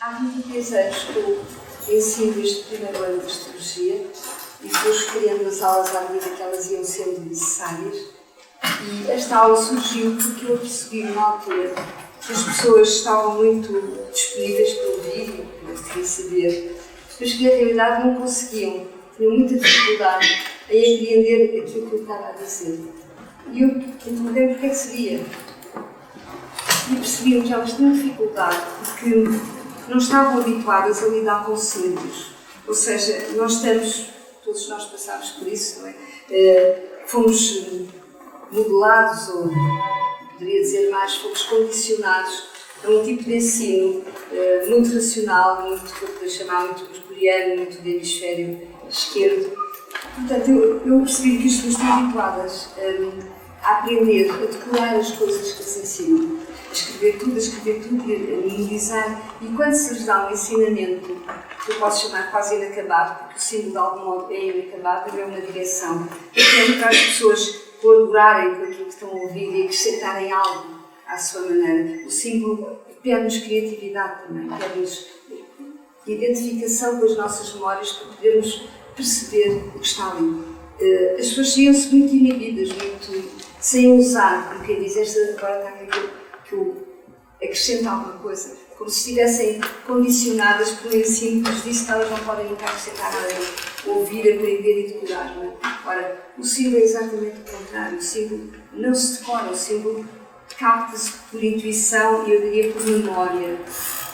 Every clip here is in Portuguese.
Há 23 anos que eu ensino este primeiro ano de Astrologia e fui escolhendo as aulas à medida que elas iam sendo necessárias. E esta aula surgiu porque eu percebi na altura que as pessoas estavam muito disponíveis para ouvir e para querer saber, mas que na realidade não conseguiam, tinham muita dificuldade em apreender aquilo que eu estava a dizer. E eu perguntei porque é que seria. E percebi que elas tinham dificuldade porque não estavam habituadas a lidar com símbolos. Ou seja, todos nós passámos por isso, não é? Fomos modelados, ou poderia dizer mais, fomos condicionados a um tipo de ensino muito racional, muito, que eu poderia chamar muito mercuriano, muito do hemisfério esquerdo. Portanto, eu percebi que as pessoas estão habituadas a aprender, a decorar as coisas que se ensinam, a escrever tudo, a memorizar. E quando se lhes dá um ensinamento, que eu posso chamar quase inacabado, porque o símbolo de algum modo é inacabado, é uma direção, é para as pessoas colaborarem com aquilo que estão a ouvir e acrescentarem algo à sua maneira. O símbolo pede-nos criatividade também, pede-nos identificação com as nossas memórias para podermos perceber o que está ali. As pessoas saíam-se muito inibidas, muito sem usar, porque quem diz esta agora está aqui que eu acrescento alguma coisa, como se estivessem condicionadas por um ensino que lhes disse que elas não podem nunca acrescentar nada, ouvir, aprender e decorar. Não é? Ora, o símbolo é exatamente o contrário. O símbolo não se decora, o símbolo capta-se por intuição e eu diria por memória.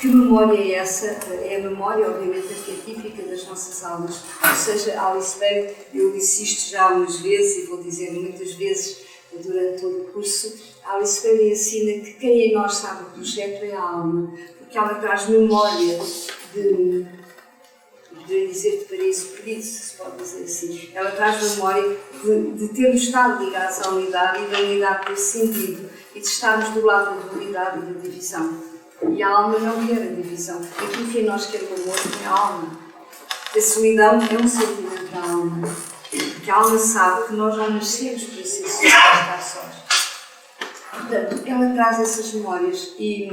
Que memória é essa? É a memória, obviamente, arquetípica das nossas aulas. Ou seja, Alice Bailey, eu disse isto já umas vezes e vou dizer muitas vezes durante todo o curso, Alice Bailey ensina que quem em nós sabe o projeto é a alma, porque ela traz memória de dizer-te paraíso perdido, se pode dizer assim. Ela traz memória de termos estado ligados à unidade e da unidade ter sentido e de estarmos do lado da dualidade e da divisão. E a alma não quer a divisão. Aquilo que em nós quer o amor é a alma. A solidão é um sentimento da alma. Porque a alma sabe que nós não nascemos para ser só, para estar sós. Portanto, ela traz essas memórias e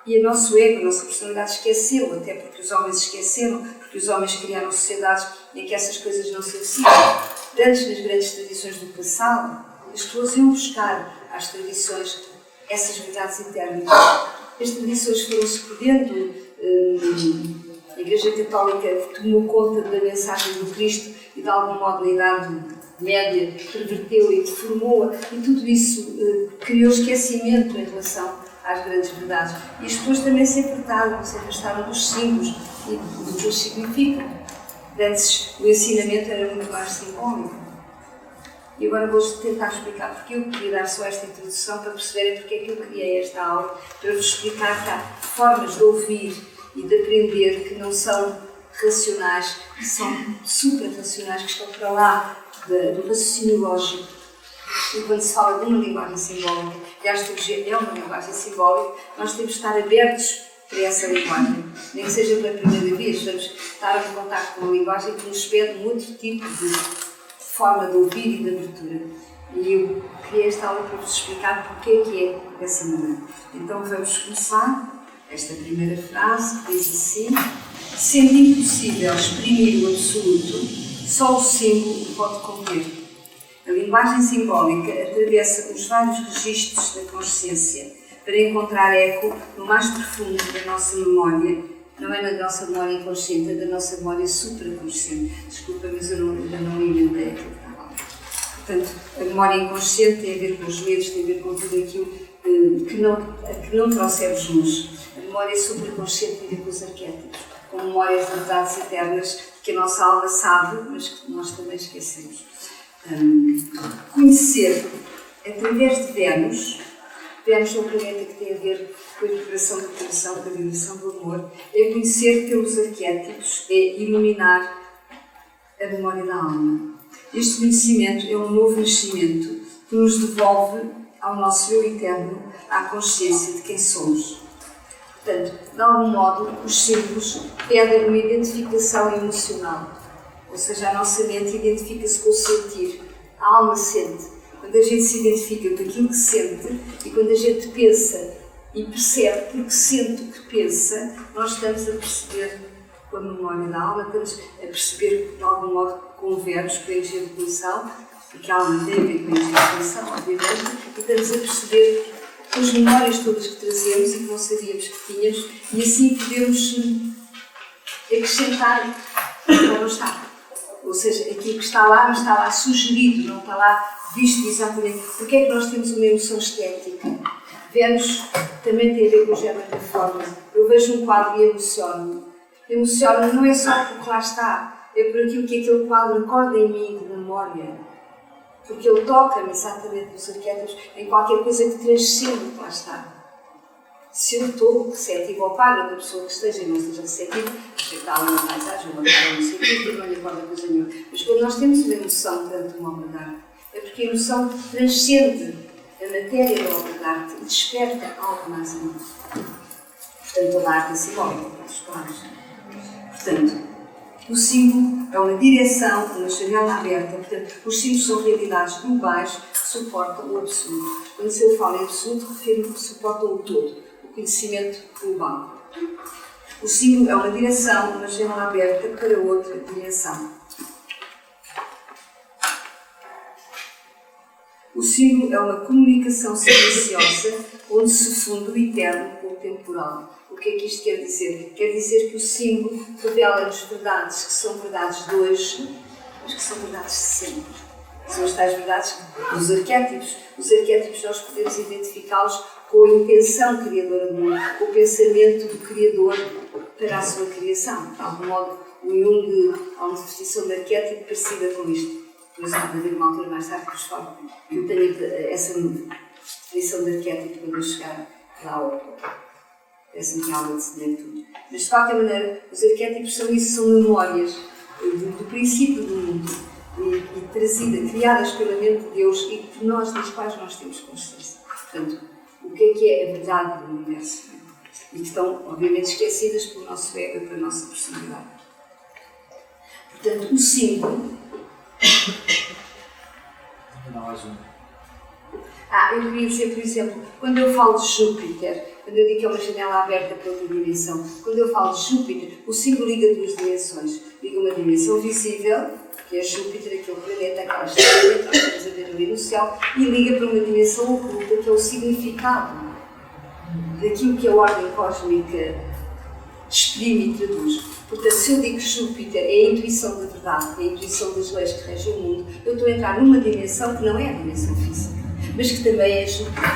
o nosso ego, a nossa personalidade esqueceu, até porque os homens esqueceram, porque os homens criaram sociedades em que essas coisas não se oficiam. Antes, nas grandes tradições do passado, as pessoas iam buscar às tradições essas verdades internas. As tradições foram-se perdendo, a Igreja Católica tomou conta da mensagem do Cristo e de algum modo na Idade Média perverteu e deformou-a, e tudo isso criou esquecimento em relação às grandes verdades. E as pessoas também se afastaram dos símbolos e do que eles significam. Antes o ensinamento era muito mais simbólico. E agora vou tentar explicar porque eu queria dar só esta introdução para perceberem porque é que eu criei esta aula, para vos explicar que há formas de ouvir e de aprender que não são racionais, que são super-racionais, que estão para lá do raciocínio lógico. E quando se fala de uma linguagem simbólica, e a astrologia é uma linguagem simbólica, nós temos de estar abertos para essa linguagem. Nem que seja pela primeira vez, vamos estar em contato com uma linguagem que nos pede um outro tipo de forma de ouvir e de abertura. E eu criei esta aula para vos explicar porque é que é dessa maneira. Então vamos começar esta primeira frase, que diz assim: sendo impossível exprimir o absoluto, só o símbolo pode conter. A linguagem simbólica atravessa os vários registros da consciência para encontrar eco no mais profundo da nossa memória. Não é na nossa memória inconsciente, é da nossa memória supraconsciente. Desculpa, mas eu ainda não inventei aquilo que estava lá. Portanto, a memória inconsciente tem a ver com os medos, tem a ver com tudo aquilo que não trouxemos luz. A memória supraconsciente tem a ver com os arquétipos, com memórias de verdades eternas que a nossa alma sabe, mas que nós também esquecemos. Conhecer, através de Vênus é um planeta que tem a ver com a vibração do coração, com a vibração do amor, é conhecer pelos arquétipos, é iluminar a memória da alma. Este conhecimento é um novo nascimento que nos devolve ao nosso eu interno, à consciência de quem somos. Portanto, de algum modo, os símbolos pedem uma identificação emocional, ou seja, a nossa mente identifica-se com o sentir, a alma sente. Quando a gente se identifica com aquilo que sente e quando a gente pensa e percebe, porque sente o que pensa, nós estamos a perceber com a memória da alma, estamos a perceber de algum modo converge com a evolução, porque a alma tem a ver com a evolução, obviamente, e estamos a perceber as memórias todas que trazemos e que não sabíamos que tínhamos, e assim podemos acrescentar o que não está. Ou seja, aquilo que está lá não está lá sugerido, não está lá visto exatamente. Porque é que nós temos uma emoção estética? Vemos, também tem a ver com o género da forma. Eu vejo um quadro e emociono-me. Emociono-me não é só porque lá está, é por aquilo que aquele quadro acorda em mim de memória. Porque ele toca-me exatamente nos arquétipos, em qualquer coisa que transcende o que lá está. Se eu estou receptivo ao quadro da pessoa que esteja e não esteja receptivo, está ali uma paisagem, uma cara, não sei o que, não lhe acorda coisa nenhuma. Mas quando nós temos uma emoção perante uma obra de arte, é porque a emoção transcende a matéria da obra de arte e desperta algo mais em nós. Portanto, toda a arte é simbólica, para os claros. Portanto, o símbolo é uma direção, uma janela aberta. Portanto, os símbolos são realidades globais que suportam o absoluto. Quando se eu falo em absoluto, refiro-me que suportam o todo, o conhecimento global. O símbolo é uma direção, uma janela aberta para outra direção. O símbolo é uma comunicação silenciosa onde se funde o eterno com o temporal. O que é que isto quer dizer? Quer dizer que o símbolo revela-nos verdades que são verdades de hoje, mas que são verdades de sempre. São as tais verdades dos arquétipos. Os arquétipos nós podemos identificá-los com a intenção criadora do mundo, com o pensamento do Criador para a sua criação. De algum modo, o Jung há uma definição de arquétipo parecida com isto. Mas há de haver uma altura mais tarde que vos falo que eu tenho essa definição de arquétipo quando eu chegar lá ao... Parece-me que há aula de ceder tudo. Mas, de qualquer maneira, os arquétipos são isso, são memórias do princípio do mundo e trazidas, criadas pela mente de Deus e que nós, das quais nós temos consciência. Portanto, o que é a verdade do universo? E que estão, obviamente, esquecidas pelo nosso ego e pela nossa personalidade. Portanto, o símbolo... eu queria dizer, por exemplo, quando eu falo de Júpiter, quando eu digo que é uma janela aberta para outra dimensão, quando eu falo de Júpiter, o símbolo liga duas dimensões. Liga uma dimensão visível, que é Júpiter, aquele planeta, aquela estrela que nós estamos a ver ali no céu, e liga para uma dimensão oculta, que é o significado daquilo que a ordem cósmica exprime e traduz. Portanto, se eu digo que Júpiter é a intuição da verdade, é a intuição das leis que regem o mundo, eu estou a entrar numa dimensão que não é a dimensão física, mas que também é Júpiter.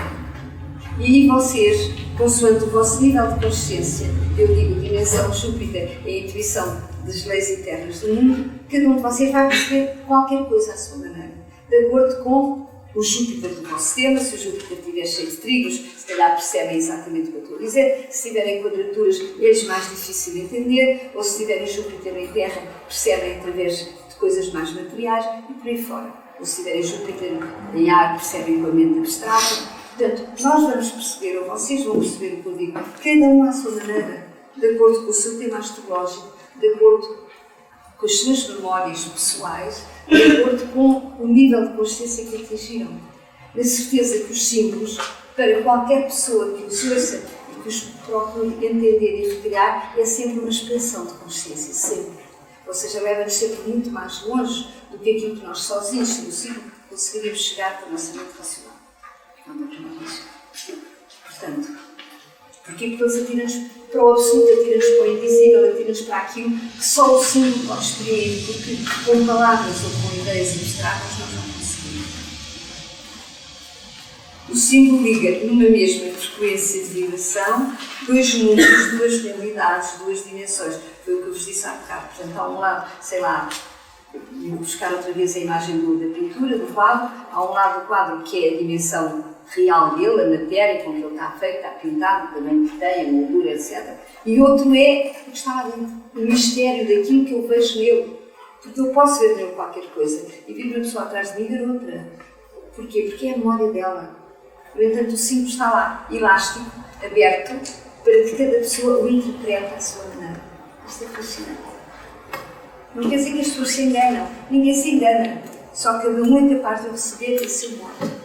E aí vocês, consoante o vosso nível de consciência, eu digo dimensão Júpiter é a intuição das leis eternas do mundo, cada um de vocês vai perceber qualquer coisa à sua maneira, de acordo com o Júpiter do vosso sistema. Se o Júpiter estiver cheio de trigos, se calhar percebem exatamente o que eu estou a dizer. Se tiverem quadraturas, é mais difícil de entender. Ou se tiverem Júpiter em terra, percebem através de coisas mais materiais e por aí fora. Ou se tiverem Júpiter em ar, percebem com a mente abstrata. Portanto, nós vamos perceber, ou vocês vão perceber o que eu digo, cada um à sua maneira, de acordo com o seu tema astrológico, de acordo com as suas memórias pessoais, de acordo com o nível de consciência que atingiram. Na certeza que os símbolos, para qualquer pessoa que os ouça e que os procure entender e recriar, é sempre uma expansão de consciência, sempre. Ou seja, leva-nos sempre muito mais longe do que aquilo que nós sozinhos, sem o símbolo, conseguiríamos chegar com a nossa mente racional. Portanto, porque eles atiram-nos para o absoluto, atiram-nos para o invisível, atiram-nos para aquilo que só o símbolo pode exprimir, porque com palavras ou com ideias abstratas nós não conseguimos. O símbolo liga numa mesma frequência de vibração dois mundos, duas realidades, duas dimensões. Foi o que eu vos disse há bocado. Portanto, há um lado, sei lá, vou buscar outra vez a imagem da pintura, do quadro. Há um lado do quadro que é a dimensão real dele, a matéria com que ele está feito, está pintado, o tamanho que tem, a moldura, etc. E outro é o que está lá dentro, o mistério daquilo que eu vejo nele. Porque eu posso ver nele qualquer coisa e vir uma pessoa atrás de mim e ver outra. Porquê? Porque é a memória dela. No entanto, o símbolo está lá, elástico, aberto, para que cada pessoa o interprete à sua maneira. Isto é fascinante. Não quer dizer que as pessoas se enganam. Ninguém se engana. Só cada um é capaz de receber esse modo.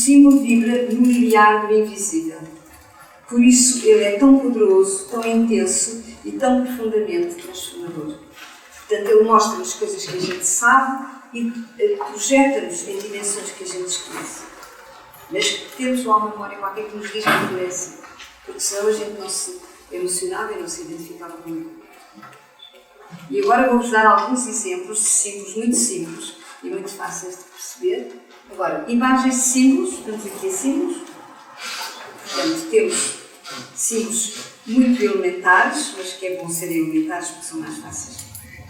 símbolo vibra no limiar do invisível. Por isso ele é tão poderoso, tão intenso e tão profundamente transformador. Portanto, ele mostra-nos coisas que a gente sabe e projeta-nos em dimensões que a gente desconhece. Mas temos lá uma memória qualquer que nos diz que não é assim. Porque senão a gente não se emocionava e não se identificava com ele. E agora vou-vos dar alguns exemplos de símbolos muito simples e muito fáceis de perceber. Agora, imagens de símbolos, estamos aqui a símbolos. Portanto, temos símbolos muito elementares, mas que é bom serem elementares porque são mais fáceis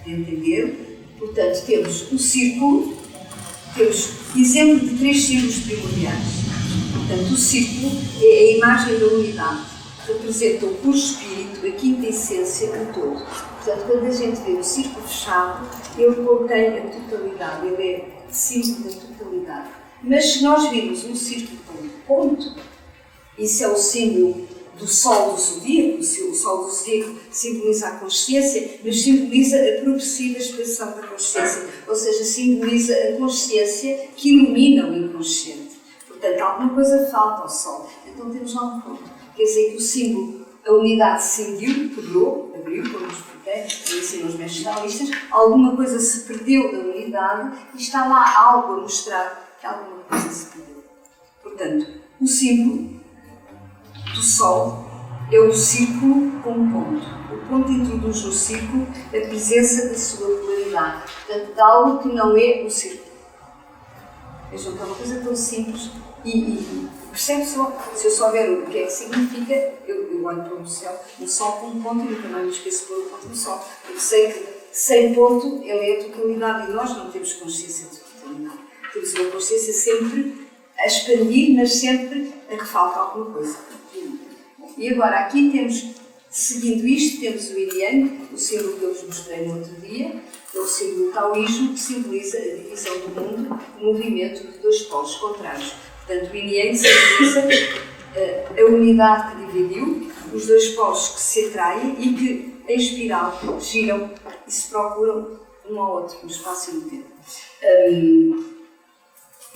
de entender. Portanto, temos o círculo, temos exemplo de 3 símbolos primordiais. Portanto, o círculo é a imagem da unidade, representa o puro espírito, a quinta essência do todo. Portanto, quando a gente vê o círculo fechado, ele contém a totalidade, ele é símbolo da totalidade. Mas se nós virmos um círculo como ponto, isso é o símbolo do Sol do Zodíaco. O Sol do Zodíaco simboliza a consciência, mas simboliza a progressiva expansão da consciência, ou seja, simboliza a consciência que ilumina o inconsciente. Portanto, alguma coisa falta ao Sol. Então temos lá um ponto. Quer dizer que o símbolo, a unidade cindiu, quebrou, abriu, como nos expliquei, ensinam os mestres taoístas, alguma coisa se perdeu da unidade e está lá algo a mostrar que alguma coisa se perdeu. Portanto, o símbolo do Sol é o círculo com um ponto. O ponto introduz no círculo a presença da sua polaridade, portanto, de algo que não é o círculo. Vejam que é uma coisa tão simples e percebe só, se eu souber o que é que significa, eu olho para o céu, um Sol com um ponto e nunca mais me esqueço de pôr o ponto no Sol. Eu sei que sem ponto ele é a totalidade e nós não temos consciência de totalidade. Temos uma consciência sempre a expandir, mas sempre a que falta alguma coisa. E agora aqui temos, seguindo isto, temos o Yin Yang, o símbolo que eu vos mostrei no outro dia, é o símbolo do taoísmo, que simboliza a divisão do mundo, o movimento de 2 polos contrários. Portanto, o Yin Yang simboliza a unidade que dividiu, os 2 polos que se atraem e que, em espiral, giram e se procuram um ao outro no espaço e no tempo.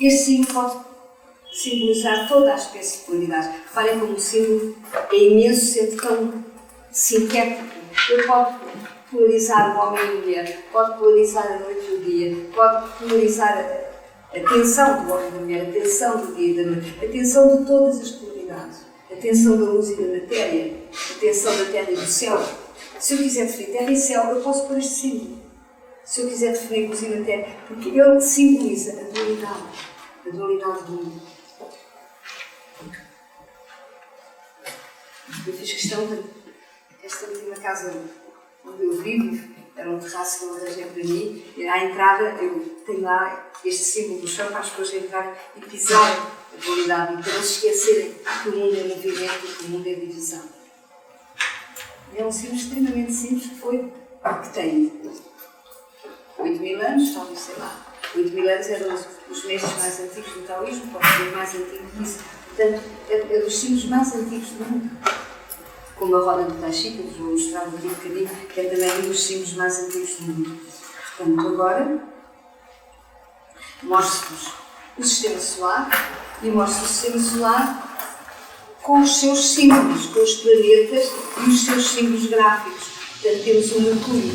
Este símbolo pode simbolizar toda a espécie de polaridade. Reparem como o símbolo é imenso, sendo tão sintético. Ele pode polarizar o homem e a mulher, pode polarizar a noite e o dia, pode polarizar a tensão do homem e da mulher, a tensão do dia e da noite, a tensão de todas as polaridades, a tensão da luz e da matéria, a tensão da terra e do céu. Se eu quiser definir terra e céu, eu posso pôr este símbolo. Se eu quiser definir luz e matéria, porque ele simboliza a dualidade do mundo. Eu fiz questão de esta última casa onde eu vivo, era um terraço que eu arranjei para mim, e à entrada eu tenho lá este símbolo do chão para as pessoas entrarem e pisarem a dualidade e para não se esquecerem que o mundo é movimento e que o mundo é divisão. É um símbolo extremamente simples que tem 8.000 anos, talvez, sei lá. 8.000 anos eram os mestres mais antigos do taoísmo, pode ser mais antigo que isso. Portanto, é dos símbolos mais antigos do mundo. Como a roda do Tai Chi, que eu vos vou mostrar aqui um bocadinho, que é também um dos símbolos mais antigos do mundo. Portanto, agora mostro-vos o Sistema Solar e mostro o Sistema Solar com os seus símbolos, com os planetas e os seus símbolos gráficos. Portanto, temos o Mercúrio,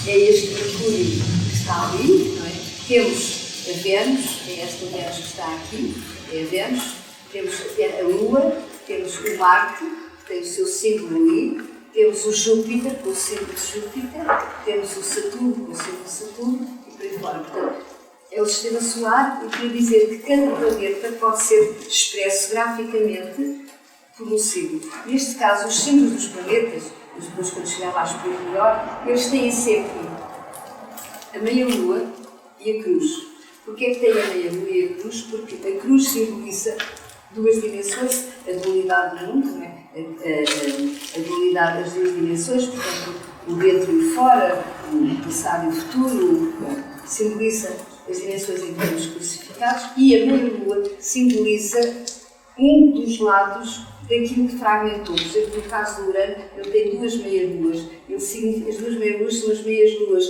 é este Mercúrio que está ali, não é? Temos a Vênus, é esta Vênus que está aqui, é a Vênus. Temos a Lua, temos o Marte, que tem o seu símbolo ali, temos o Júpiter, com o símbolo de Júpiter, temos o Saturno, com o símbolo de Saturno, e por aí fora. Portanto, é o Sistema Solar, e queria dizer que cada planeta pode ser expresso graficamente por um símbolo. Neste caso, os símbolos dos planetas, depois quando chegar lá explico melhor, eles têm sempre a meia-lua e a cruz. Porquê é que tem a meia-lua e a cruz? Porque a cruz simboliza 2 dimensões, a dualidade do mundo, não é? A dualidade das 2 dimensões, portanto, o dentro e o fora, o passado e o futuro, simboliza as dimensões em que estamos crucificados, e a meia-lua simboliza um dos lados daquilo que fragmentou. Por exemplo, no caso do Urano, ele tem 2 meia-luas. As 2 meia-luas são as meias-luas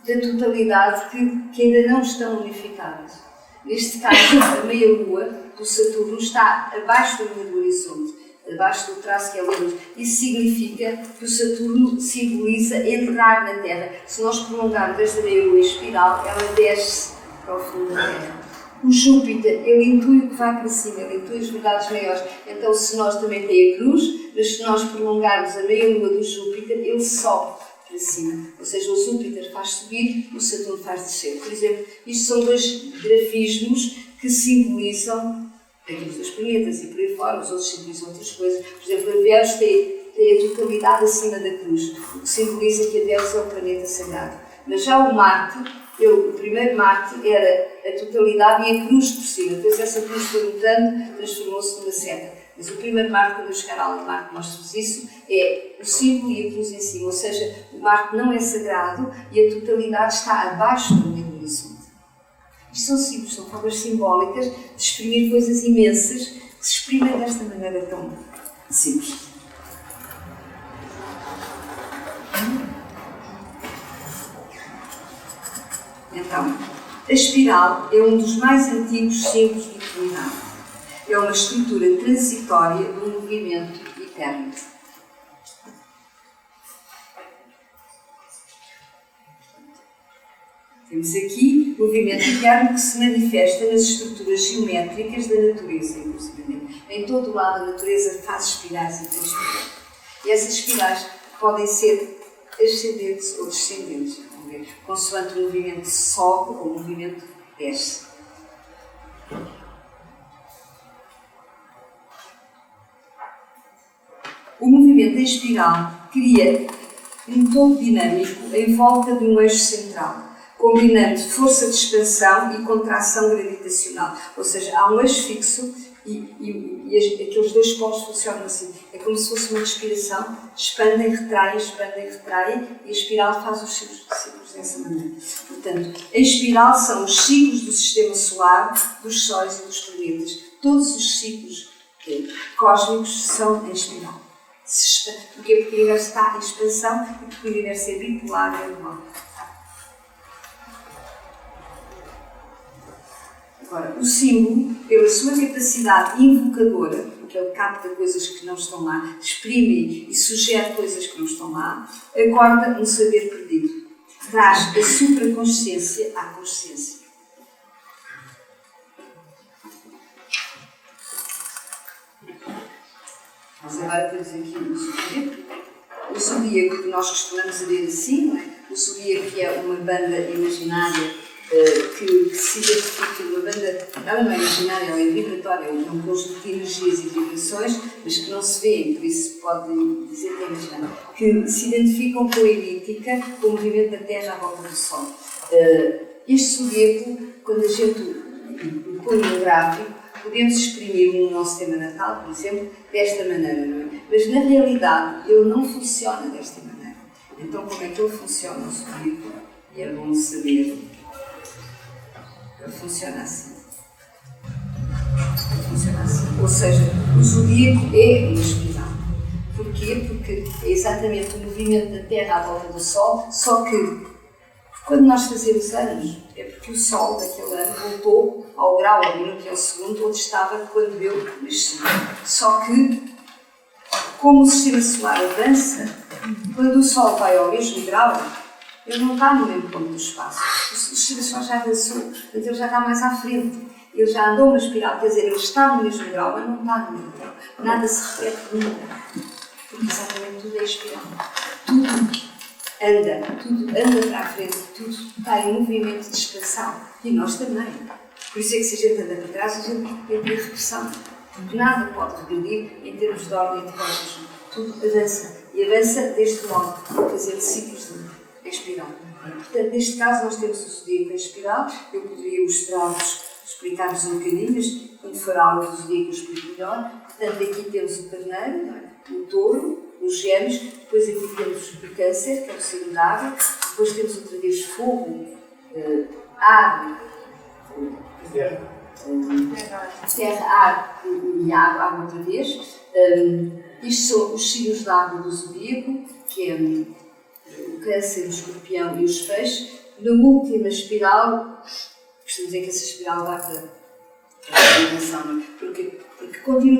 da totalidade que ainda não estão unificadas. Neste caso, a meia-lua do Saturno está abaixo da linha do horizonte, abaixo do traço que é a luz. Isso significa que o Saturno simboliza entrar na Terra. Se nós prolongarmos esta meia-lua em espiral, ela desce para o fundo da Terra. O Júpiter, ele intui o que vai para cima, ele intui as verdades maiores. Então, se nós também tem a cruz, mas se nós prolongarmos a meia-lua do Júpiter, ele sobe para cima. Ou seja, o Júpiter faz subir, o Saturno faz descer. Por exemplo, isto são dois grafismos que simbolizam aqueles dois planetas e por aí fora, os outros simbolizam outras coisas. Por exemplo, a Vênus tem a totalidade acima da cruz, o que simboliza que a Vênus é o planeta sagrado. Mas já o Marte, o primeiro Marte era a totalidade e a cruz por cima. Depois essa cruz foi mudando, transformou-se numa seta. Mas o primeiro Marte, quando eu chegar à aula de Marte mostro-vos isso, é o símbolo e a cruz em cima. Ou seja, o Marte não é sagrado e a totalidade está abaixo do nível do horizonte. Isto são símbolos, são formas simbólicas de exprimir coisas imensas que se exprimem desta maneira tão simples. Então, a espiral é um dos mais antigos símbolos de eternidade. É uma estrutura transitória de um movimento eterno. Temos aqui o movimento eterno que se manifesta nas estruturas geométricas da natureza, inclusive. Em todo o lado da natureza faz espirais e tem espirais. E essas espirais podem ser ascendentes ou descendentes, consoante o movimento sobe ou o movimento desce. O movimento em espiral cria um todo dinâmico em volta de um eixo central, combinando força de expansão e contração gravitacional. Ou seja, há um eixo fixo e aqueles dois polos funcionam assim. É como se fosse uma respiração, expandem, retraem, e a espiral faz os ciclos dessa maneira. Portanto, em espiral são os ciclos do sistema solar, dos sóis e dos planetas. Todos os ciclos cósmicos são em espiral. Porquê? Porque o universo está em expansão e porque o universo é bipolar e anual. Agora, o símbolo, pela sua capacidade invocadora, porque ele capta coisas que não estão lá, exprime e sugere coisas que não estão lá, acorda um saber perdido. Traz a supraconsciência à consciência. Nós agora temos aqui o Zodíaco. O Zodíaco que nós costumamos ver assim, não é? O Zodíaco que é uma banda imaginária que se identifica, uma banda, ela não é imaginária, ela é vibratória, é um conjunto de energias e vibrações, mas que não se vêem, por isso pode dizer que é imaginária, que se identificam com a elíptica, com o movimento da Terra à volta do Sol. Este Zodíaco, quando a gente o põe no gráfico, podemos exprimir no nosso tema natal, por exemplo, desta maneira, não é? Mas na realidade ele não funciona desta maneira. Então como é que ele funciona, o Zodíaco? E é bom saber. Ele funciona assim. Ou seja, o Zodíaco é uma espiral. Porquê? Porque é exatamente o movimento da Terra à volta do Sol, só que quando nós fazemos anos, é porque o Sol daquele ano voltou ao grau, ao minuto e ao segundo, onde estava quando eu nasci. Só que, como o sistema solar avança, quando o Sol vai ao mesmo grau, ele não está no mesmo ponto do espaço. O sistema solar já avançou, portanto ele já está mais à frente. Ele já andou uma espiral, quer dizer, ele está no mesmo grau, mas não está no mesmo grau. Nada se repete nunca. Porque exatamente tudo é espiral. Tudo anda para a frente, tudo está em movimento de expansão. E nós também. Por isso é que se a gente anda para trás, a gente entra em regressão. Porque nada pode regredir em termos de ordem de coisas. Tudo avança. E avança deste modo, fazendo ciclos de espiral. Portanto, neste caso, nós temos o Zodíaco em espiral. Eu poderia mostrar-vos, explicar-vos um bocadinho, mas quando for a aula do Zodíaco eu explico melhor. Portanto, aqui temos o Carneiro, o Touro, os Gêmeos, depois aqui temos o Câncer, que é o signo de água, depois temos outra vez fogo, ar, terra, ar e água outra vez. Isto são os signos de água do Zodíaco, que é o Câncer, o Escorpião e os Peixes. Na última espiral, costumo dizer que essa espiral dá para a dimensão, não é? Porque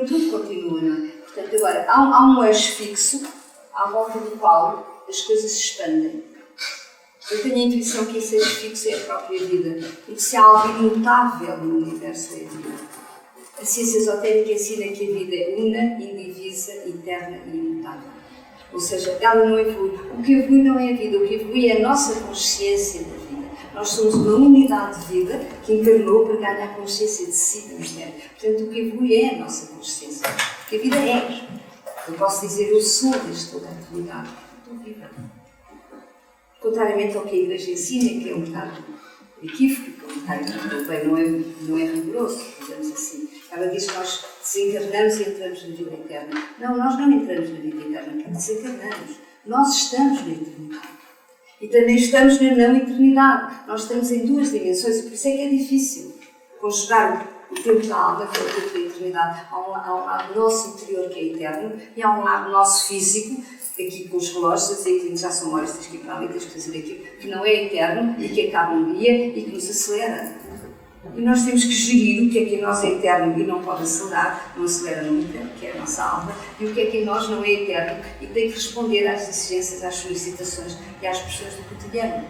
tudo continua, não é? Portanto, agora, há um eixo fixo à volta do qual as coisas se expandem. Eu tenho a intuição que esse eixo fixo é a própria vida, porque se há algo imutável no universo é a vida. A ciência esotérica ensina que a vida é una, indivisa, eterna e imutável. Ou seja, ela não evolui. O que evolui não é a vida, o que evolui é a nossa consciência da vida. Nós somos uma unidade de vida que encarnou para ganhar consciência de si mesmo. Portanto, o que evolui é a nossa consciência. Porque a vida é. Eu posso dizer, eu sou deste lugar de unidade. Estou viva. Contrariamente ao que a Igreja ensina, que é um bocado equívoco, não é rigoroso, digamos assim. Ela diz que nós desencarnamos e entramos na vida eterna. Não, nós não entramos na vida eterna, porque desencarnamos. Nós estamos na eternidade. E também estamos na não-eternidade. Nós estamos em duas dimensões, e por isso é que é difícil conjugar o tempo da alma, que é o tempo da eternidade. Há um lado nosso interior que é eterno, e há um lado nosso físico, aqui com os relógios, a dizer que já são horas, tens que ir para ali, tens que fazer aquilo, que não é eterno e que acaba um dia e que nos acelera. E nós temos que gerir o que é que em nós é eterno e não pode acelerar, não acelera nunca, que é a nossa alma, e o que é que em nós não é eterno e tem que responder às exigências, às solicitações e às pressões do cotidiano.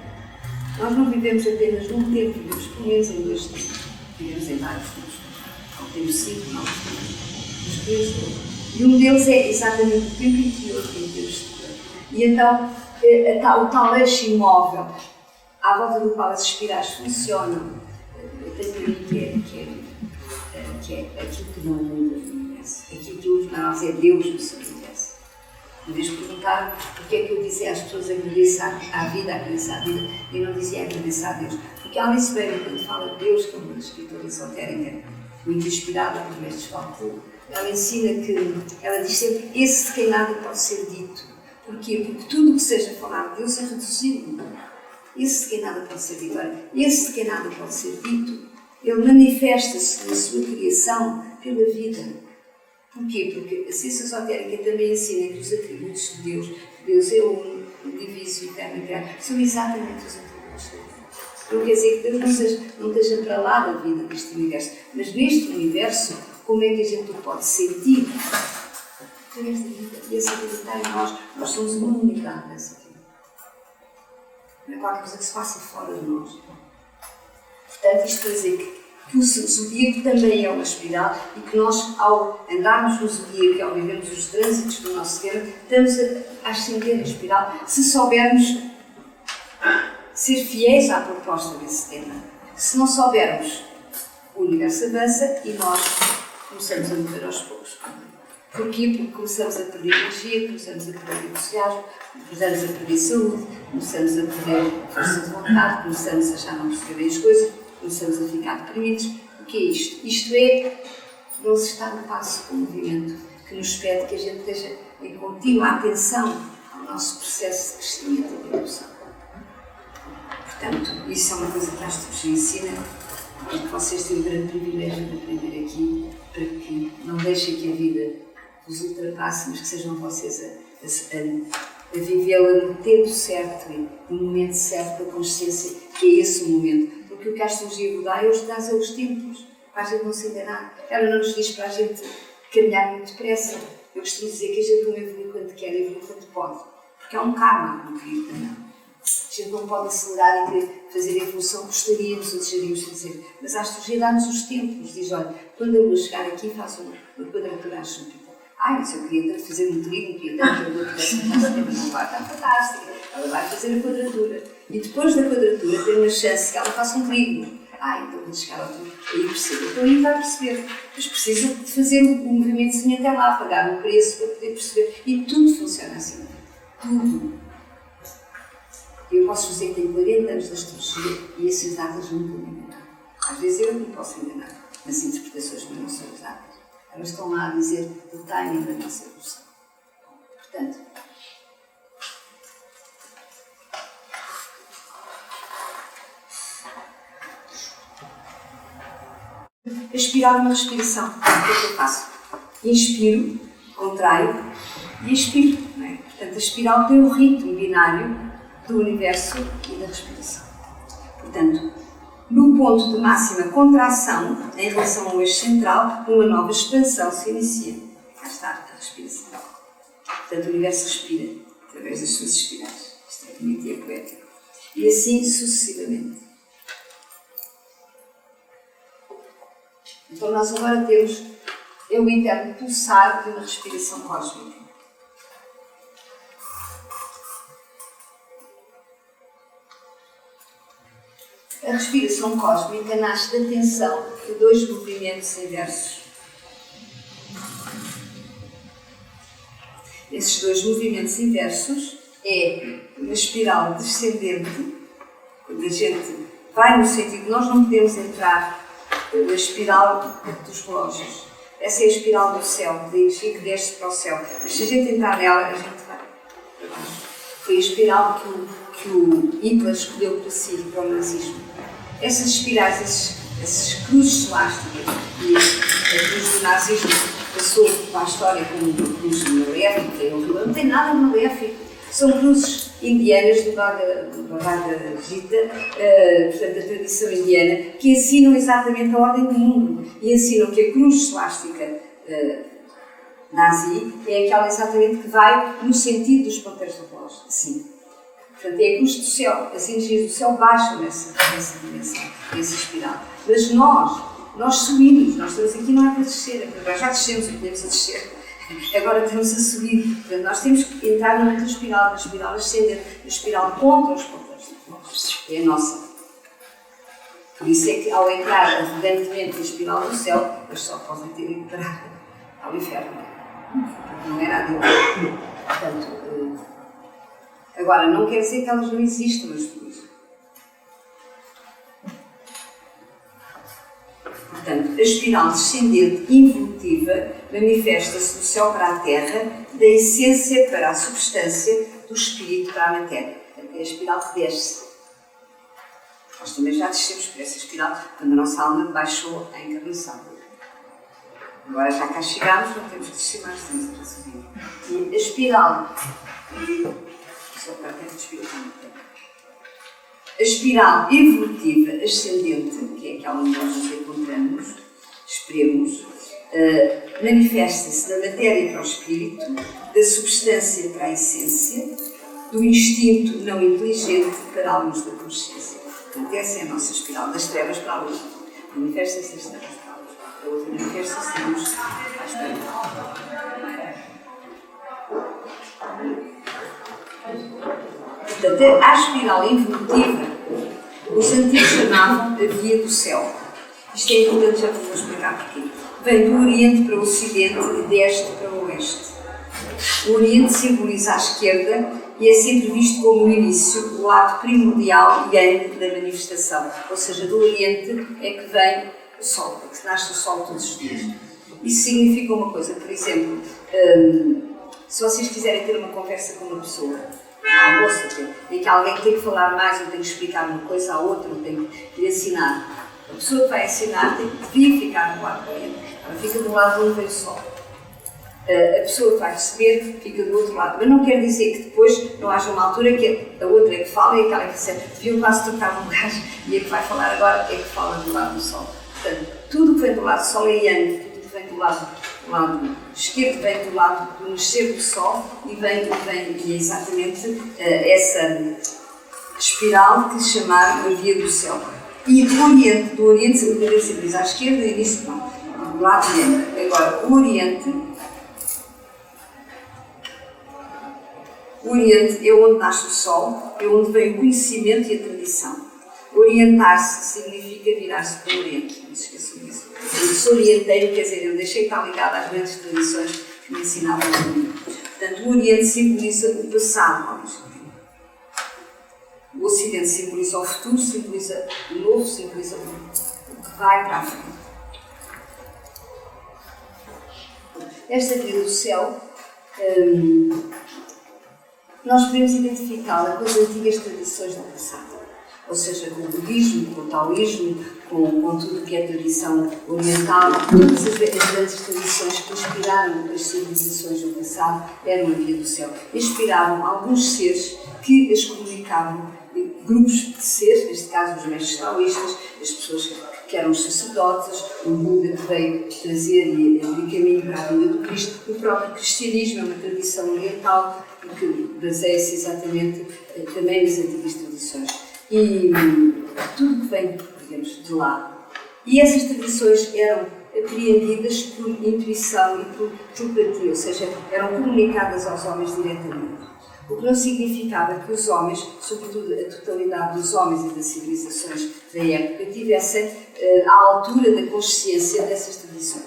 Nós não vivemos apenas num tempo, vivemos pelo menos em 2 tempos. Vivemos em vários tempos. Não temos 5, não temos. E um deles é exatamente o tempo interior que é Deus. E então, o tal eixo imóvel, à volta do qual as espirais funcionam, tem para mim que é aquilo que não muda no universo. Aquilo que hoje para nós é Deus no seu universo. Em vez de perguntar porque é que eu dizia às pessoas agradecer à vida, e não dizia agradecer a Deus. Porque a Alice Bailey, quando fala de Deus, que é uma escritora esotérica, muito inspirada por Mestre Falcão, ela ensina que, ela diz sempre, esse de quem nada pode ser dito. Porquê? Porque tudo o que seja falar de Deus é reduzido. Esse de quem nada pode ser dito. Olha, esse de quem nada pode ser dito, ele manifesta-se na sua criação pela vida. Porquê? Porque a ciência esotérica também ensina que os atributos de Deus é o diviso, eterno e criado, são exatamente os atributos de Deus. Não quer dizer que Deus não esteja para lá da vida deste universo, mas neste universo, como é que a gente o pode sentir? Através da vida. E essa vida está em nós somos uma unidade nessa vida. Não é qualquer coisa que se passa fora de nós. Portanto, isto para dizer que o zodíaco também é uma espiral e que nós, ao andarmos no zodíaco e ao vivermos os trânsitos do nosso sistema, estamos a ascender a espiral se soubermos ser fiéis à proposta desse tema. Se não soubermos, o universo avança e nós começamos a morrer aos poucos. Porquê? Porque começamos a perder energia, começamos a perder entusiasmo, começamos a perder saúde, começamos a perder força de vontade, começamos a já não perceber bem as coisas, começamos a ficar deprimidos. O que é isto? Isto é não se estar no passo com o movimento, que nos pede que a gente esteja em contínua atenção ao nosso processo de crescimento e de evolução. Portanto, isso é uma coisa que a astrologia ensina e que vocês têm o grande privilégio de aprender aqui, para que não deixem que a vida vos ultrapasse, mas que sejam vocês a vivê-la no tempo certo e no momento certo, da consciência, que é esse o momento. Porque o que a astrologia vos dá é os tempos, para a gente não se enganar. Ela não nos diz para a gente caminhar muito depressa. Eu costumo dizer que a gente não evolui quando quer, evolui quando pode. Porque há um karma a cumprir também. A gente não pode acelerar e querer fazer a evolução que gostaríamos ou desejaríamos fazer. Mas a astrologia dá-nos os tempos. Diz, olha, quando a Lua chegar aqui, faço uma quadratura a Júpiter. Mas eu queria tanto fazer um trígono, queria tanto que a Lua tivesse fantástica, mas não vai estar fantástica. Ela vai fazer a quadratura. E depois da quadratura tem uma chance que ela faça um trígono. Então quando chegar ao trígono, aí percebe. Então aí vai perceber. Mas precisa de fazer um movimentozinho até lá, pagar um preço para poder perceber. E tudo funciona assim. Tudo. Eu posso dizer que tenho 40 anos de astrologia e essas datas nunca me enganaram. Às vezes eu me posso enganar nas interpretações, mas não são as datas. Elas estão lá a dizer o timing da nossa evolução. Portanto, a espiral é uma respiração. O que é que eu faço? Inspiro, contraio e expiro. Não é? Portanto, a espiral tem o ritmo binário do universo e da respiração. Portanto, No ponto de máxima contração, em relação ao eixo central, uma nova expansão se inicia. Cá está a respiração. Portanto, o universo respira através das suas espirais. Isto é bonito e é poético. E assim sucessivamente. Então, nós agora temos o interno pulsar de uma respiração cósmica. A respiração cósmica nasce da tensão de dois movimentos inversos. Esses dois movimentos inversos é uma espiral descendente, quando a gente vai no sentido, nós não podemos entrar na espiral dos relógios. Essa é a espiral do céu, diz que desce para o céu. Mas se a gente entrar nela, a gente vai para baixo. Foi a espiral que o Hitler escolheu para si, para o nazismo. Essas espirais, essas cruzes elásticas, e a cruz do nazismo passou para a história como uma cruz maléfica, não tem nada de maléfico. São cruzes indianas do Bhagavad Gita, portanto, da tradição indiana, que ensinam exatamente a ordem do mundo e ensinam que a cruz elástica nazi é aquela exatamente que vai no sentido dos ponteiros do relógio, assim. Portanto, é a cruz do céu, as energias do céu baixam nessa dimensão, nessa espiral. Mas nós subimos, nós estamos aqui não é para descer, já descemos e podemos a descer. Agora estamos a subir. Portanto, nós temos que entrar numa outra espiral, na espiral ascendente, na espiral contra os ponteiros do relógio. É a nossa. Por isso é que, ao entrar arrogantemente na espiral do céu, eles só podem ter ido parar ao inferno. Porque não era a Deus. Portanto, agora, não quer dizer que elas não existam, as duas. Portanto, a espiral descendente involutiva manifesta-se do céu para a terra, da essência para a substância, do espírito para a matéria. Portanto, é a espiral que desce. Nós também já descemos por essa espiral quando a nossa alma baixou a encarnação. Agora já cá chegámos, não temos que descer mais, temos que subir. E a espiral... A espiral evolutiva ascendente, que é aquela onde nós nos encontramos, esperemos, manifesta-se da matéria para o espírito, da substância para a essência, do instinto não inteligente para a luz da consciência. Portanto, essa é a nossa espiral, das trevas para a luz. Manifesta-se das trevas para a luz. A outra manifesta-se da luz para a esperança. Portanto, a espiral evolutiva, os antigos chamavam a via do céu. Isto é importante, já vou explicar porquê. Vem do Oriente para o Ocidente e de Este para o Oeste. O Oriente simboliza a esquerda e é sempre visto como o início, o lado primordial e antes da manifestação. Ou seja, do Oriente é que vem o Sol, é que nasce o Sol todos os dias. Isso significa uma coisa, por exemplo, se vocês quiserem ter uma conversa com uma pessoa, uma moça, em que alguém tem que falar mais, ou tem que explicar uma coisa à outra, ou tem que lhe ensinar. A pessoa que vai ensinar devia ficar do lado do Oriente, ela fica do lado onde vem o Sol. A pessoa que vai receber fica do outro lado. Mas não quer dizer que depois não haja uma altura que a outra é que fala e aquela é que recebe. Deviam quase trocar de lugar e a que vai falar agora é que fala do lado do Sol. Portanto, tudo que vem do lado do Sol é Yang, tudo que vem do lado esquerdo vem do lado do nascer do Sol e é exatamente essa espiral que se chama a via do céu. E do Oriente simboliza à esquerda e início não, do lado Yang. Agora, o Oriente é onde nasce o Sol, é onde vem o conhecimento e a tradição. Orientar-se significa virar-se para o Oriente, não se esqueçam disso. Eu sou orienteiro, quer dizer, eu deixei de estar ligado às grandes tradições que me ensinavam a mim. Portanto, o Oriente simboliza o passado, o Ocidente simboliza o futuro, simboliza o novo, simboliza o que vai para a frente. Esta via do céu, nós podemos identificá-la com as antigas tradições do passado. Ou seja, com o budismo, com o taoísmo, com tudo o que é tradição oriental, todas as grandes tradições que inspiraram as civilizações do passado eram a via do céu. Inspiravam alguns seres que as comunicavam grupos de seres, neste caso os mestres taoístas, as pessoas que eram os sacerdotes, o Buda que veio trazer e abrir caminho para a vinda do Cristo, o próprio cristianismo é uma tradição oriental que baseia-se exatamente também nas antigas tradições. E tudo que vem, digamos, de lá. E essas tradições eram apreendidas por intuição e por telepatia, ou seja, eram comunicadas aos homens diretamente. O que não significava que os homens, sobretudo a totalidade dos homens e das civilizações da época, tivessem à altura da consciência dessas tradições.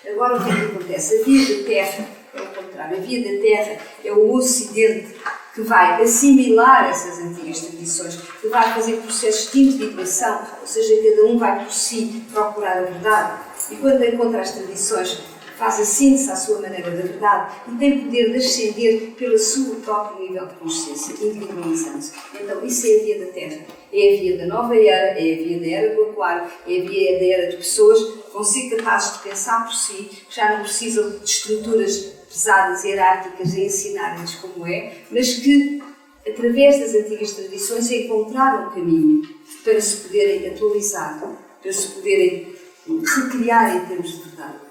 Agora, o que é que acontece? A via da Terra é o contrário. A via da Terra é o Ocidente que vai assimilar essas antigas tradições, que vai fazer processos de individuação, ou seja, cada um vai por si procurar a verdade. E quando encontra as tradições, faz a síntese à sua maneira da verdade e tem poder de ascender pelo seu próprio nível de consciência, individualizando-se. Então, isso é a via da Terra. É a via da nova era, é a via da era do aquário, é a via da era de pessoas que vão ser capazes de pensar por si, que já não precisam de estruturas pesadas e hierárquicas a ensinarem-lhes como é, mas que, através das antigas tradições, encontraram um caminho para se poderem atualizar, para se poderem recriar em termos de verdade.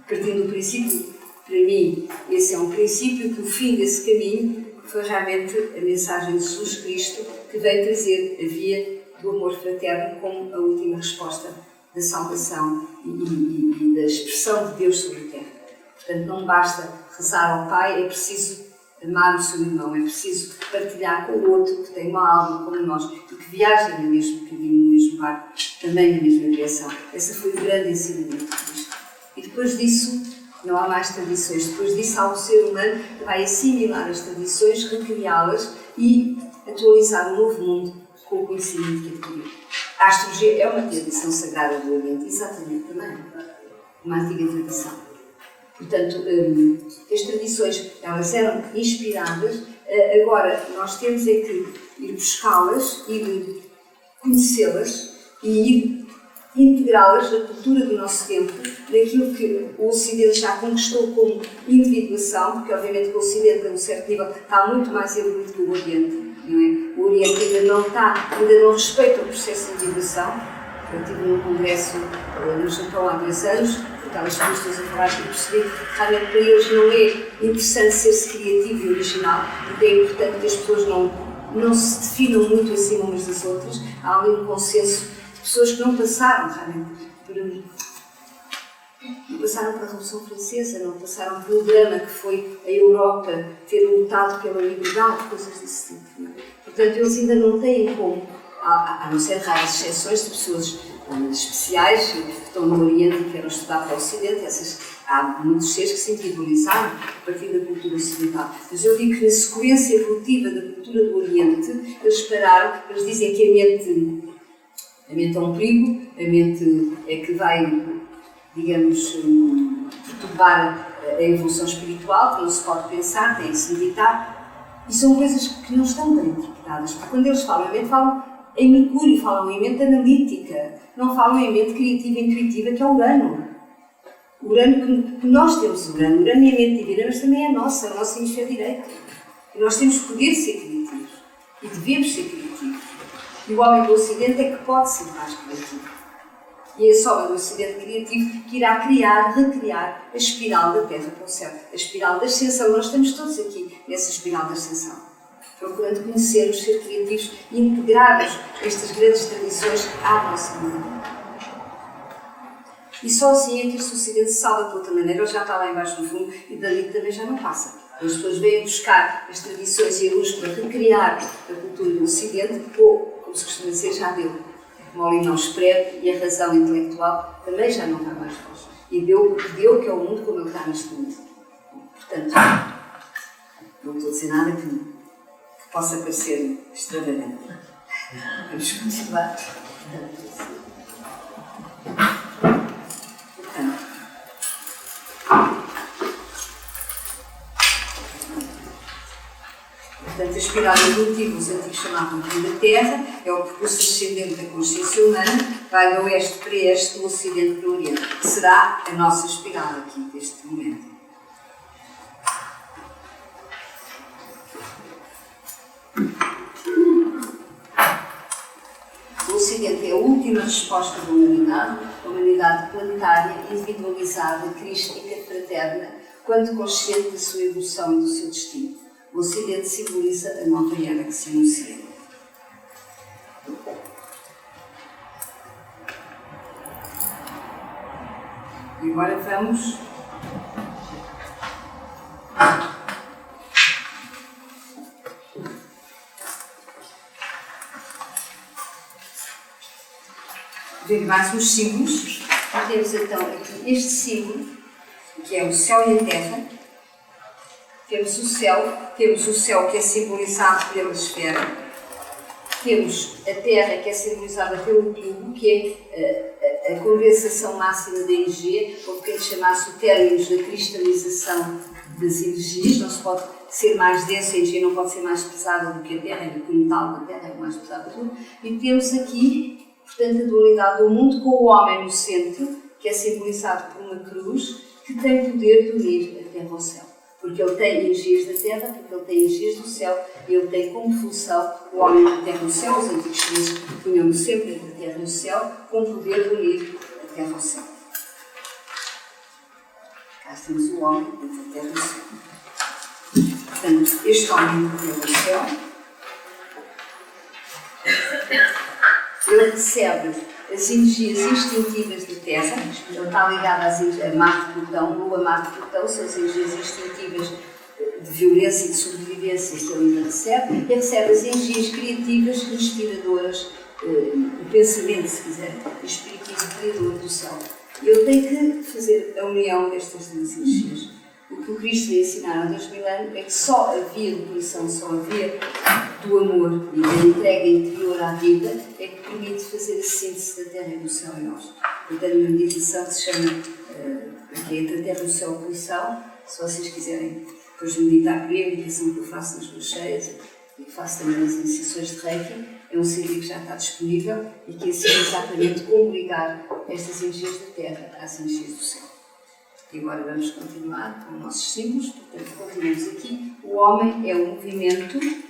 Partindo do princípio, para mim, esse é um princípio que o fim desse caminho foi realmente a mensagem de Jesus Cristo, que veio trazer a via do amor fraterno como a última resposta da salvação e da expressão de Deus sobre a terra. Portanto, não basta rezar ao Pai, é preciso amar o seu irmão, é preciso partilhar com o outro que tem uma alma como nós e que viaja no mesmo caminho, no mesmo barco, também na mesma direção. Esse foi o grande ensinamento de Cristo. E depois disso, não há mais tradições. Depois disso, há o ser humano que vai assimilar as tradições, recriá-las e atualizar um novo mundo com o conhecimento que adquiriu. A astrologia é uma tradição sagrada do Oriente, exatamente também. Uma antiga tradição. Portanto, as tradições, elas eram inspiradas. Agora, nós temos é que ir buscá-las, ir conhecê-las e ir integrá-las na cultura do nosso tempo, naquilo que o Ocidente já conquistou como individuação, porque obviamente que o Ocidente, a um certo nível, está muito mais evoluído que o Oriente, não é? O Oriente ainda não respeita o processo de individuação. Eu estive num congresso no Japão há 2 anos, aquelas pessoas a falar e percebi que realmente para eles não é interessante ser-se criativo e original, porque é importante que as pessoas não se definam muito acima umas das outras. Há ali um consenso de pessoas que não passaram realmente não passaram pela Revolução Francesa, não passaram pelo drama que foi a Europa ter lutado pela liberdade, coisas desse tipo. Não é? Portanto, eles ainda não têm como, a não ser raras exceções de pessoas especiais que estão no Oriente e querem estudar para o Ocidente, há muitos seres que se individualizaram a partir da cultura ocidental. Mas eu digo que na sequência evolutiva da cultura do Oriente, eles pararam, eles dizem que a mente é um perigo, a mente é que vai, digamos, perturbar a evolução espiritual, que não se pode pensar, tem que se meditar. E são coisas que não estão bem interpretadas, porque quando eles falam em mente, falam em Mercúrio, falam em mente analítica, não falam em mente criativa e intuitiva, que é o Urano. O Urano que nós temos, o Urano é a mente divina, mas também é o nosso hemisfério direito. E nós temos poder de ser criativos, e devemos ser criativos. E o homem do Ocidente é que pode ser mais criativo. E é só o Ocidente criativo que irá recriar a espiral da Terra para o céu, a espiral da ascensão. Nós estamos todos aqui nessa espiral da ascensão, procurando conhecermos, ser criativos e integrarmos estas grandes tradições à nossa vida. E só assim é que este Ocidente se salva de outra maneira. Ele já está lá embaixo no fundo e dali também já não passa. As pessoas vêm buscar as tradições e a luz para recriar a cultura do Ocidente, ou, como se costuma dizer, já deu. Como o limão espreme e a razão intelectual também já não vai mais longe. E deu que é o mundo como ele está neste momento. Portanto, não estou a dizer nada que possa parecer extravagante. Vamos continuar. Portanto, a espiral evolutiva, os antigos chamavam de vida Terra, é o percurso ascendente da consciência humana, vai do oeste para este, do ocidente para o oriente, que será a nossa espiral aqui, deste momento. Ocidente é a última resposta da humanidade, a humanidade planetária, individualizada, crística, fraterna, quando consciente da sua evolução e do seu destino. O Ocidente simboliza a nova era que se anuncia. E agora vamos ver mais uns símbolos. Temos então aqui este símbolo, que é o céu e a terra. Temos o céu que é simbolizado pela esfera. Temos a terra que é simbolizada pelo tubo, que é a condensação máxima da energia, ou que chama-se o términos da cristalização das energias. Não se pode ser mais densa, a energia não pode ser mais pesada do que a terra, do que o metal da terra é o mais pesado de tudo. E temos aqui, portanto, a dualidade do mundo com o homem no centro, que é simbolizado por uma cruz, que tem poder de unir a terra ao céu. Porque ele tem energias da terra, porque ele tem energias do céu, e ele tem como função o homem da terra e o céu. Os antigos chineses punham sempre entre a terra e o céu, com o poder de unir a terra ao céu. Cá temos o homem entre a terra e o céu. Portanto, este homem da terra e o céu, ele recebe as energias instintivas da Terra. Ele está ligado a Marte e Plutão. Lua, Marte e Plutão são as energias instintivas de violência e de sobrevivência que ele ainda recebe. E recebe as energias criativas, inspiradoras, o pensamento, se quiser, o espiritismo criador do céu. Ele tem que fazer a união destas duas energias. O que o Cristo veio ensinar há 2000 anos é que só a via do coração, só a via do amor e da entrega interior à vida é que permite fazer a síntese da terra e do céu em nós. Eu tenho uma meditação que se chama que é entre a terra e o céu e o coração. Se vocês quiserem depois meditar comigo, a meditação que eu faço nas luas cheias e que faço também nas iniciações de Reiki, é um CD que já está disponível e que ensina exatamente como ligar estas energias da terra às energias do céu. E agora vamos continuar com os nossos símbolos. Portanto, continuamos aqui. O homem é um movimento que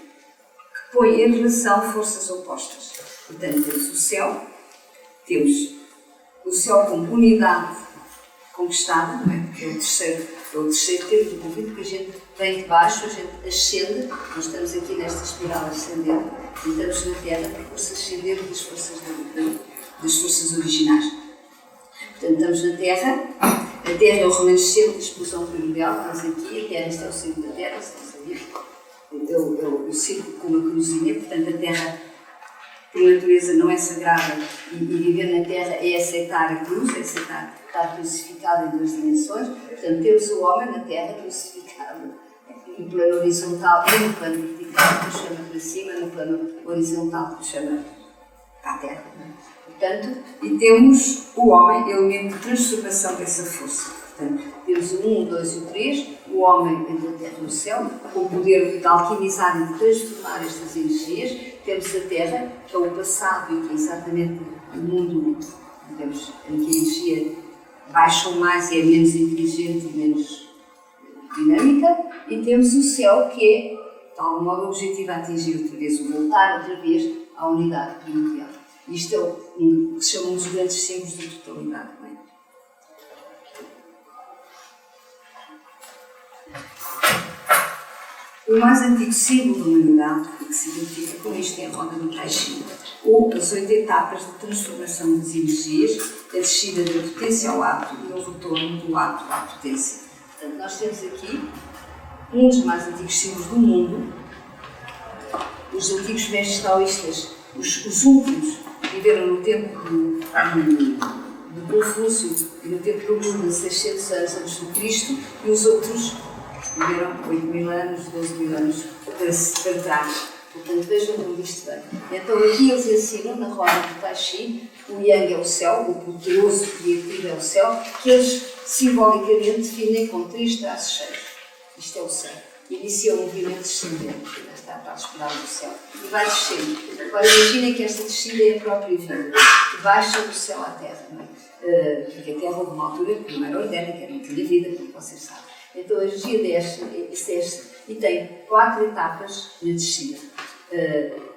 põe em relação forças opostas. Portanto, temos o céu como unidade conquistada, não é? Porque é o terceiro termo do convite, que a gente vem de baixo, a gente ascende. Nós estamos aqui nesta espiral ascendente e estamos na Terra por força ascendente das forças originais. Portanto, estamos na Terra. A Terra é o remanescente da explosão primordial, estamos aqui, a Terra, este é o círculo da Terra, se não sabia. O círculo com uma cruzinha, portanto a Terra, por natureza, não é sagrada e viver na Terra é aceitar a cruz, é aceitar estar crucificado em duas dimensões. Portanto, temos o homem na Terra crucificado no plano horizontal e no plano vertical, que o chama para cima, no plano horizontal, que o chama para a Terra. Portanto, e temos o homem, elemento de transformação dessa força. Portanto, temos o 1, o 2 e o 3, o homem entre a terra e o céu, com o poder de alquimizar e de transformar estas energias. Temos a terra, que é o passado e que é exatamente o mundo, digamos, em que a energia baixa mais e é menos inteligente e menos dinâmica. E temos o céu, que é, de algum modo, o objetivo a atingir outra vez, o voltar outra vez à unidade primordial. Isto é o que se chama um dos grandes símbolos da totalidade. Não é? O mais antigo símbolo da humanidade, que se identifica com isto, é a roda do Tai Chi, ou as 8 etapas de transformação das energias, a descida da potência ao ato e o retorno do ato à potência. Portanto, nós temos aqui um dos mais antigos símbolos do mundo. Os antigos mestres taoístas, os últimos, viveram no tempo do Confúcio e no tempo do Buda, 600 anos antes do Cristo, e os outros viveram 8.000 anos, 12.000 anos para trás. Portanto, vejam como isto vem. Então, aqui eles ensinam, na roda do Tai Chi, o Yang é o céu, o poderoso criativo é o céu, que eles simbolicamente definem com 3 traços cheios. Isto é o céu. Inicia o movimento descendente, está para a espiral do céu, e vai descendo. Agora, imaginem que esta descida é a própria vida, que baixa do céu à terra. Não é? Porque a terra houve uma altura que não era orgânica, não tinha vida, como vocês sabem. Então, a energia desce e tem 4 etapas na descida.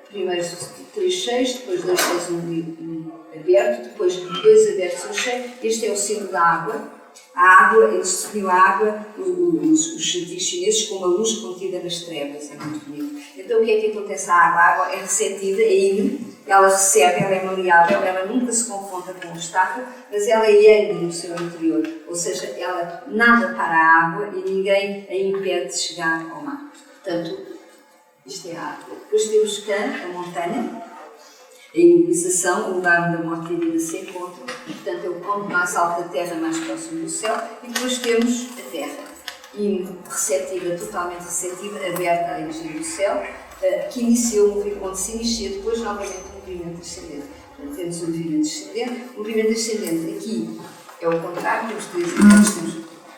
primeiro 3 cheios, depois 2 cheios, um aberto, depois 2 abertos, um cheio. Este é o símbolo da água. A água, ele distribuiu a água, os antigos chineses, com uma luz contida nas trevas, é muito bonito. Então o que é que acontece à água? A água é receptiva, é yin, ela recebe, ela é maleável, ela nunca se confronta com o obstáculo, mas ela é yang no seu interior, ou seja, ela nada para a água e ninguém a impede de chegar ao mar. Portanto, isto é a água. Depois temos Kan, a montanha, a imobilização, o lugar onde a morte e a vida se encontram. Portanto, é o ponto mais alto da Terra, mais próximo do céu. E depois temos a Terra, receptiva, totalmente receptiva, aberta à energia do céu, que iniciou o movimento, onde se inicia depois novamente o movimento ascendente. Portanto, temos o movimento ascendente. O movimento ascendente aqui é o contrário, temos 3 abertos, temos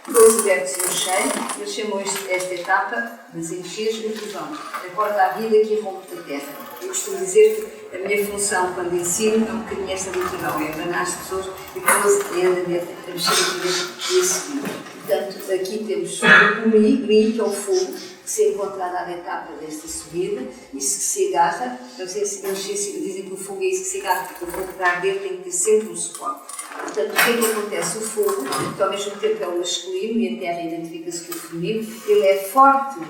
2 abertos e um cheio. Eles chamam esta etapa das energias o trovão, a porta à vida que irrompe da Terra. Eu costumo dizer que a minha função quando ensino é um bocadinho esta do trovão, é abanar as pessoas e depois a mexer aqui e a subir. Portanto, aqui temos o Mi, que é o fogo, que se encontra a dar etapa desta subida, isso que se agarra, eles dizem que o fogo é isso que se agarra, porque o fogo para arder tem que ter sempre um suporte. Portanto, o que é que acontece? O fogo, que ao mesmo tempo é o masculino e a terra identifica-se com o feminino, ele é forte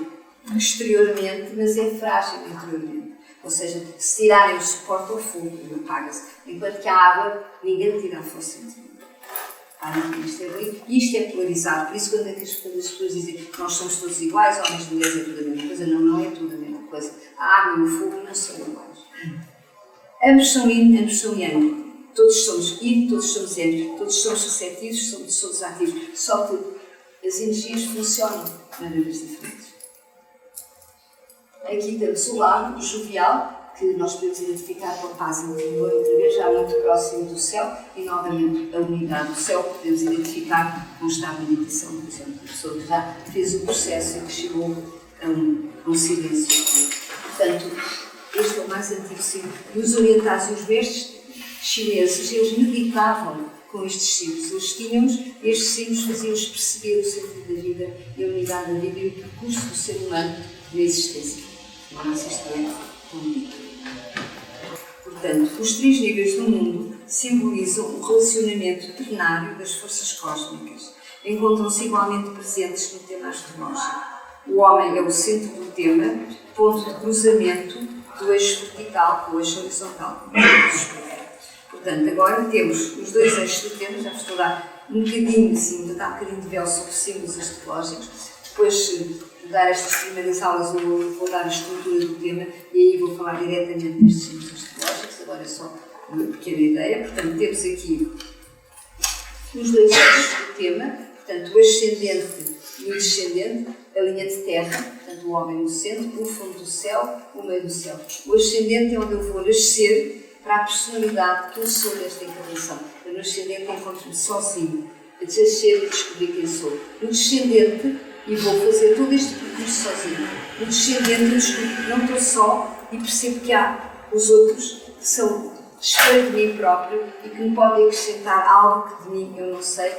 exteriormente, mas é frágil interiormente. Ou seja, se tirarem o suporte ao fogo, ele apaga-se. Enquanto que a água, ninguém tira a força interior. Isto é polarizado, por isso quando as pessoas dizem que nós somos todos iguais, homens e mulheres é tudo a mesma coisa, não é tudo a mesma coisa. A água e o fogo não são iguais. Ambos são yin, ambos são yang. Todos somos yin, todos somos yang, todos somos receptivos, somos ativos, só que as energias funcionam de maneiras diferentes. Aqui temos o lado jovial, que nós podemos identificar com a paz interior, outra vez já muito próximo do céu, e novamente a unidade do céu podemos identificar com o estado de meditação, por exemplo, a pessoa que já fez o processo e que chegou a um silêncio. Portanto, este é o mais antigo símbolo. E os orientais e os mestres chineses, eles meditavam com estes símbolos. Eles tinham-nos, e estes símbolos faziam-nos perceber o sentido da vida e a unidade da vida e o percurso do ser humano na existência. Mas isto é tão bonito. Portanto, os 3 níveis do mundo simbolizam o relacionamento ternário das forças cósmicas. Encontram-se igualmente presentes no tema astrológico. O homem é o centro do tema, ponto de cruzamento do eixo vertical com o eixo horizontal. Portanto, agora temos os 2 eixos do tema, já vos estou a dar um bocadinho, assim, vou dar um bocadinho de véu sobre símbolos astrológicos. Depois de dar estas primeiras aulas, eu vou dar a estrutura do tema e aí vou falar diretamente destes símbolos astrológicos. Agora é só uma pequena ideia. Portanto, temos aqui os 2 eixos do tema, portanto, o ascendente e o descendente, a linha de terra, portanto, o homem no centro, o fundo do céu, o meio do céu. O ascendente é onde eu vou nascer para a personalidade que eu sou desta encarnação. No ascendente encontro-me sozinho, a descer e descobrir quem sou. No descendente, e vou fazer todo este percurso sozinho. No descendente, eu descubro que não estou só e percebo que há os outros que são espelho de mim próprio e que me podem acrescentar algo que de mim eu não sei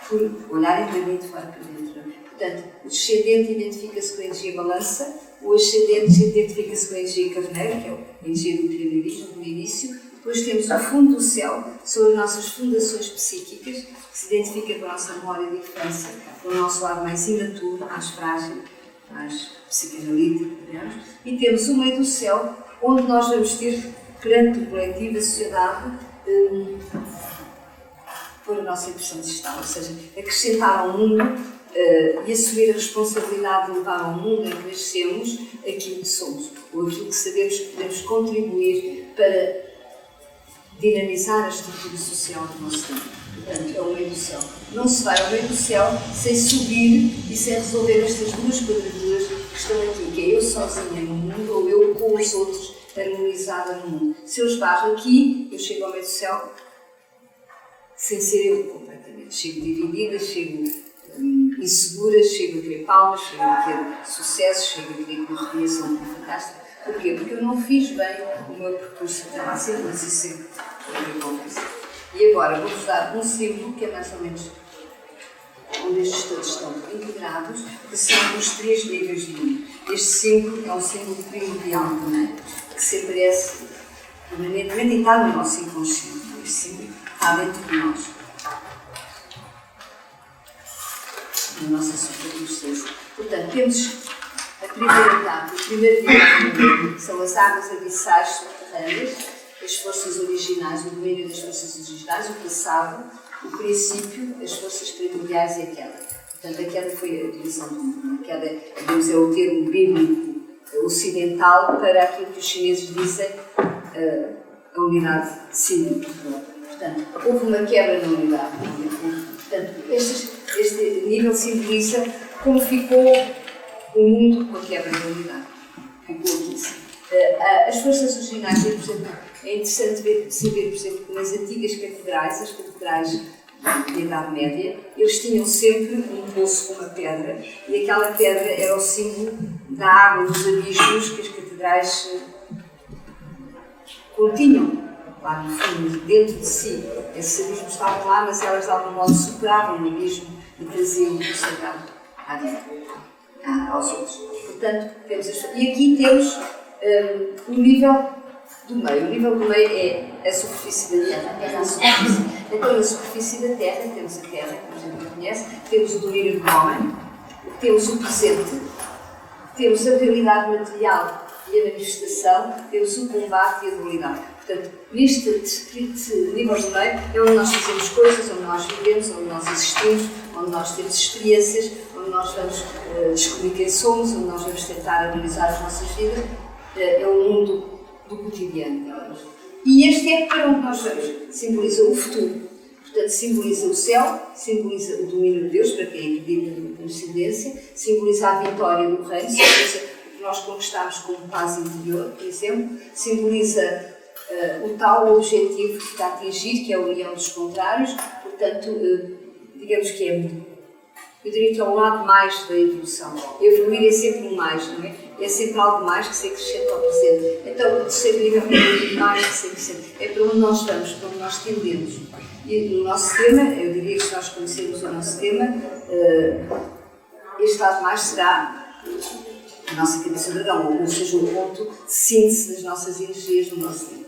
por olharem para mim de fora para dentro. Portanto, o descendente identifica-se com a energia balança, o ascendente identifica-se com a energia carneiro, que é a energia do pioneirismo, do início. Depois temos o fundo do céu, que são as nossas fundações psíquicas, que se identifica com a nossa memória de infância, com o nosso lado mais imaturo, mais frágil, mais psicanalítico, digamos. E temos o meio do céu, onde nós vamos ter, perante o coletivo, a sociedade, pôr a nossa impressão digital, ou seja, acrescentar ao mundo e assumir a responsabilidade de levar ao mundo em que nascemos aquilo que somos, ou aquilo que sabemos que podemos contribuir para dinamizar a estrutura social do nosso tempo. Portanto, é o meio do céu. Não se vai ao meio do céu sem subir e sem resolver estas 2 quadraturas que estão aqui, que é eu sozinha no mundo ou eu com os outros harmonizada no mundo. Se eu esbarro aqui, eu chego ao meio do céu sem ser eu completamente. Chego dividida, chego insegura, chego a querer palmas, chego a ter sucesso, chego a querer que me reconheçam como fantástica. Porquê? Porque eu não fiz bem o meu percurso até lá cedo, mas isso sempre acontece. E agora vou-vos dar um símbolo que é mais ou menos onde estes todos estão integrados, que são os 3 níveis do mundo. Este símbolo é um símbolo primordial, não é? Que se aparece permanentemente e está no nosso inconsciente. Este símbolo está dentro de nós, na nossa superconsciência. Portanto, temos a primeira etapa, o primeiro nível, que são as águas abissais subterrâneas, as forças originais, o domínio das forças originais, o passado, o princípio, as forças primordiais e a queda. Portanto, a queda foi a divisão do mundo. A queda, digamos, é o termo bíblico ocidental para aquilo que os chineses dizem a unidade símbolica. Portanto, houve uma quebra na unidade. Portanto, este nível simboliza como ficou o mundo com a quebra da unidade. Ficou aqui assim. As forças originais, por exemplo, é interessante saber, por exemplo, que nas antigas catedrais, as catedrais da Idade Média, eles tinham sempre um poço com uma pedra, e aquela pedra era o símbolo da água dos abismos que as catedrais continham lá no fundo, dentro de si. Esses abismos estavam lá, mas elas de algum modo superavam o abismo e traziam o sagrado aos outros. Portanto, e aqui temos o nível do meio. O nível do meio é a superfície da Terra. É a superfície. Então, na superfície da Terra, temos a Terra, que a gente conhece, temos o domínio do homem, temos o presente, temos a realidade material e a manifestação, temos o combate e a dualidade. Portanto, neste nível do meio é onde nós fazemos coisas, onde nós vivemos, onde nós existimos, onde nós temos experiências, onde nós vamos descobrir quem somos, onde nós vamos tentar analisar as nossas vidas. É o mundo do cotidiano. E este é para onde nós vamos. Simboliza o futuro. Portanto, simboliza o céu, simboliza o domínio de Deus, para quem acredita na transcendência, simboliza a vitória do reino, simboliza o que nós conquistamos como paz interior, por exemplo, simboliza o tal objetivo que está a atingir, que é a união dos contrários. Portanto, digamos que eu diria que é o lado mais da evolução. Evoluir é sempre um mais, não é? É sempre algo mais que se acrescenta ao presente. Então, o terceiro nível é mais que se acrescenta. É para onde nós vamos, para onde nós tendemos. E no nosso tema, eu diria que se nós conhecermos o nosso tema, este lado mais será a nossa cabeça de dragão, ou seja, um ponto de síntese das nossas energias no nosso tempo.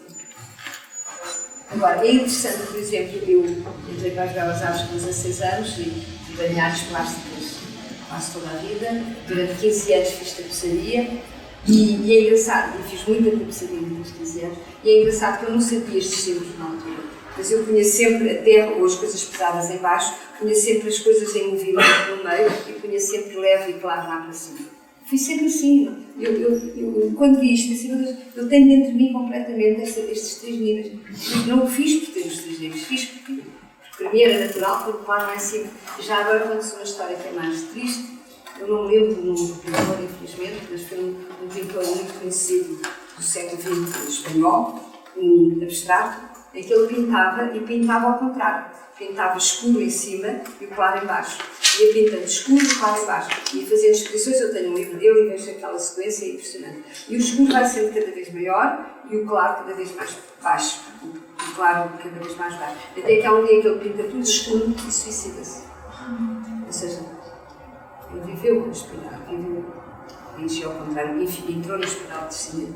Agora, é interessante, por exemplo, eu entrei para as Belas Artes com 16 anos e tive artes plásticas quase toda a vida. Durante 15 anos fiz tapeçaria e é engraçado, e fiz muita tapeçaria durante 15 anos, e é engraçado que eu não sabia estes símbolos na altura, mas eu punha sempre a terra ou as coisas pesadas em baixo, punha sempre as coisas em movimento no meio e punha sempre leve e claro lá para cima. Fui sempre assim. Eu quando vi isto, assim, eu tenho dentro de mim completamente estes três níveis. Mas não o fiz por ter os três níveis, fiz porque para mim era natural, porque claro, não é assim. Já agora conto-se uma história que é mais triste. Eu não me lembro do nome do pintor, infelizmente, mas foi um pintor muito conhecido do século XX espanhol, um abstrato, em que ele pintava e pintava ao contrário. Pintava escuro em cima e o claro em baixo. Ia pintando escuro e o claro em baixo. E fazendo exposições, eu tenho um livro dele e vejo aquela sequência impressionante. E o escuro vai sendo cada vez maior e o claro cada vez mais baixo. O claro cada vez mais baixo. Até que há um dia que ele pinta tudo escuro e suicida-se. Ou seja, ele viveu na espiral, viveu, ao contrário, entrou na espiral de descendente.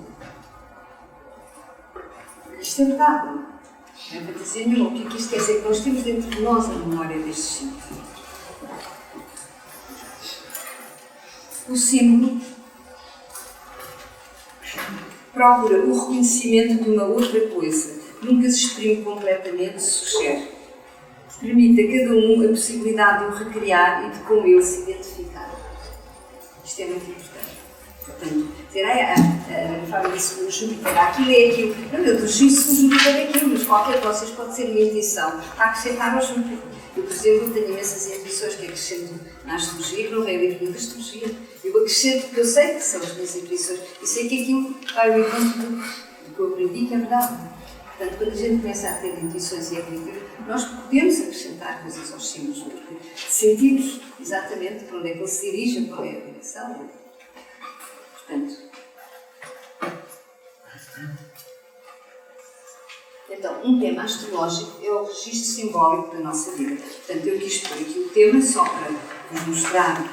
Isto é verdade, não é? Não é fantasia nenhuma. O que isto quer dizer? Que nós temos dentro de nós a memória destes símbolos. O símbolo procura o reconhecimento de uma outra coisa. Nunca se exprime completamente, sugere. Permite a cada um a possibilidade de o recriar e de com ele se identificar. Isto é muito importante. Portanto, dizer, a Fábio disse que o Júpiter, aquilo é aquilo. Não, eu disse que o Júpiter é aquilo, mas qualquer de vocês pode ser minha intuição para acrescentar ao Júpiter. Eu, por exemplo, tenho imensas intuições que acrescento na astrologia, que não é livro de astrologia. Eu acrescento porque eu sei que são as minhas intuições e sei que aquilo vai ao encontro do que eu aprendi, que é verdade. Portanto, quando a gente começa a ter intuições e acreditar, nós podemos acrescentar coisas aos símbolos, porque sentimos exatamente para onde é que ele se dirige, qual é a direção. Portanto, então, um tema astrológico é o registro simbólico da nossa vida. Portanto, eu quis pôr aqui o tema só para vos mostrar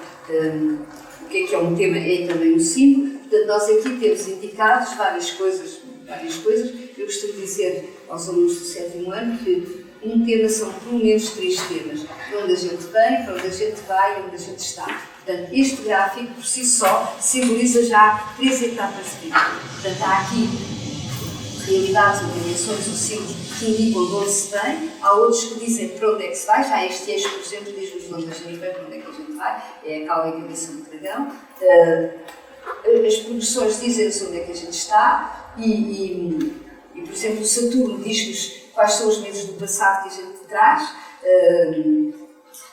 que é um tema, é também um símbolo. Portanto, nós aqui temos indicados várias coisas. Eu costumo dizer aos alunos do 7º ano que um tema são pelo menos 3 temas. De onde a gente vem, para onde a gente vai e onde a gente está. Portanto, este gráfico, por si só, simboliza já 3 etapas de vida. Portanto, há aqui realidades ou dimensões ou símbolos que indicam de onde se vem, há outros que dizem para onde é que se vai. Já este eixo, por exemplo, diz-nos de onde a gente vem, para onde é que a gente vai. É a cauda e a cabeça do dragão. As progressões dizem-nos onde é que a gente está e, por exemplo, o Saturno diz-nos quais são os medos do passado que a gente traz.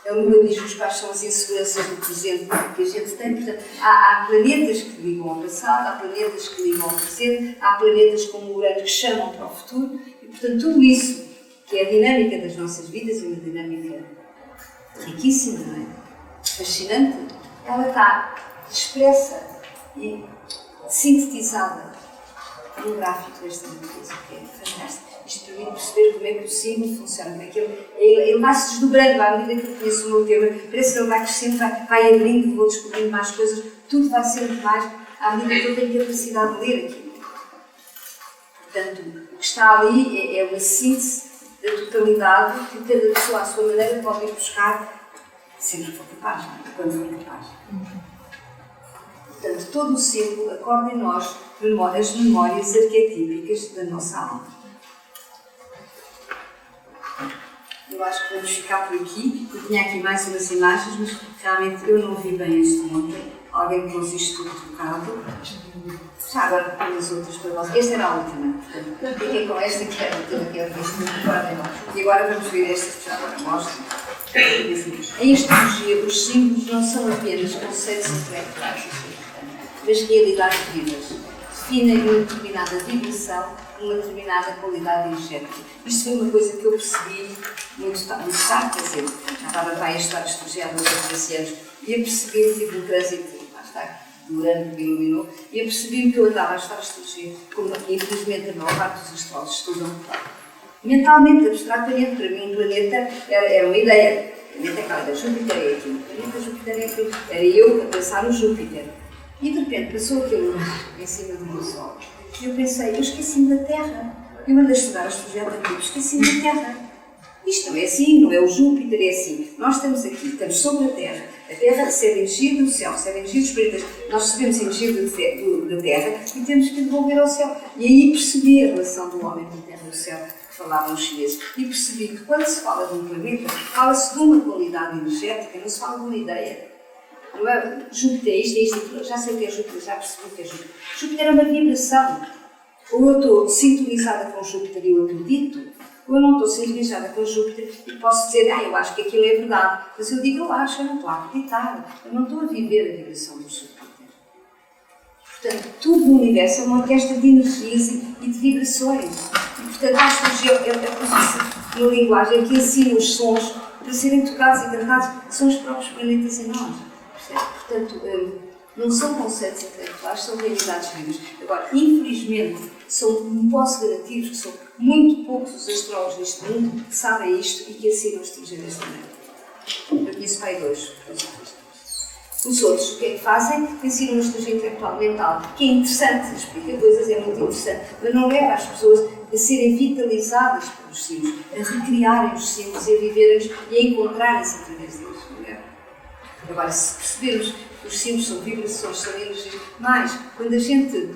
A Lua diz-nos quais são as inseguranças do presente que a gente tem. Portanto, há planetas que ligam ao passado, há planetas que ligam ao presente, há planetas como o Urano que chamam para o futuro. E, portanto, tudo isso, que é a dinâmica das nossas vidas, é uma dinâmica riquíssima, não é? Fascinante, ela está expressa e sintetizada num gráfico desta natureza, que é fantástico. Isto permite perceber como é que o símbolo funciona, como é que ele vai se desdobrando à medida que eu conheço o meu tema, parece que ele vai crescendo, vai abrindo, vou descobrindo mais coisas, tudo vai sendo mais à medida que eu tenho capacidade de ler aquilo. Portanto, o que está ali é uma síntese da totalidade que cada pessoa à sua maneira pode ir buscar sempre for capaz, quando for capaz. Portanto, todo o símbolo acorda em nós as memórias arquetípicas da nossa alma. Eu acho que vamos ficar por aqui. Eu tinha aqui mais umas imagens, mas realmente eu não vi bem isto ontem. Alguém pôs isto tudo trocado. Já agora põe as outras para vocês. Esta era a última, portanto, fiquem com esta que era a última que eu vi. E agora vamos ver estas que já agora mostro. Em astrologia, os símbolos não são apenas conceitos intelectuais, mas realidades vivas. Definem uma determinada vibração, uma determinada qualidade energética. Isto foi uma coisa que eu percebi muito tarde, quer dizer, já estava para a estudar astrologia há 13 anos, e eu percebi, tive um trânsito, do ano que me iluminou, e eu percebi que eu andava a estudar astrologia, como infelizmente a maior parte dos astrólogos estudam mentalmente, abstratamente. Para mim um planeta era uma ideia. O planeta é claro, Júpiter é aquilo, o planeta Júpiter é aquilo. Era eu a pensar no Júpiter. E de repente passou aquele em cima do meu Sol. E eu pensei, eu esqueci-me da Terra. Eu ando a estudar astrologia há tanto tempo, esqueci-me da Terra. Isto não é assim, não é o Júpiter, é assim. Nós estamos aqui, estamos sobre a Terra. A Terra recebe energia do céu, recebe energia dos planetas. Nós recebemos energia da Terra e temos que devolver ao céu. E aí percebi a relação do homem com a Terra e o céu, que falavam os chineses. E percebi que quando se fala de um planeta, fala-se de uma qualidade energética, não se fala de uma ideia. Não é Júpiter, isto, já sei o que é Júpiter, já percebi o que é Júpiter. Júpiter é uma vibração. Ou eu estou sintonizada com Júpiter e eu acredito, ou eu não estou sintonizada com Júpiter e posso dizer, eu acho que aquilo é verdade. Mas eu digo, eu acho, eu não estou a acreditar. Eu não estou a viver a vibração do Júpiter. Portanto, tudo no universo é uma orquestra de energias e de vibrações. E, portanto, a astrologia é uma linguagem que ensina os sons para serem tocados e cantados, que são os próprios planetas em nós. Portanto, não são conceitos intelectuais, são realidades vivas. Agora, infelizmente, não posso garantir que são muito poucos os astrólogos neste mundo que sabem isto e que ensinam a astrologia desta maneira. Eu conheço pai 2. Os outros, o que é que fazem? Ensinam a astrologia intelectual mental, que é interessante, explica coisas, é muito interessante, mas não leva as pessoas a serem vitalizadas pelos símbolos, a recriarem os símbolos, a viverem-nos e a encontrarem-se através deles. Agora, se percebermos que os símbolos são vibrações, são energias, mas quando a gente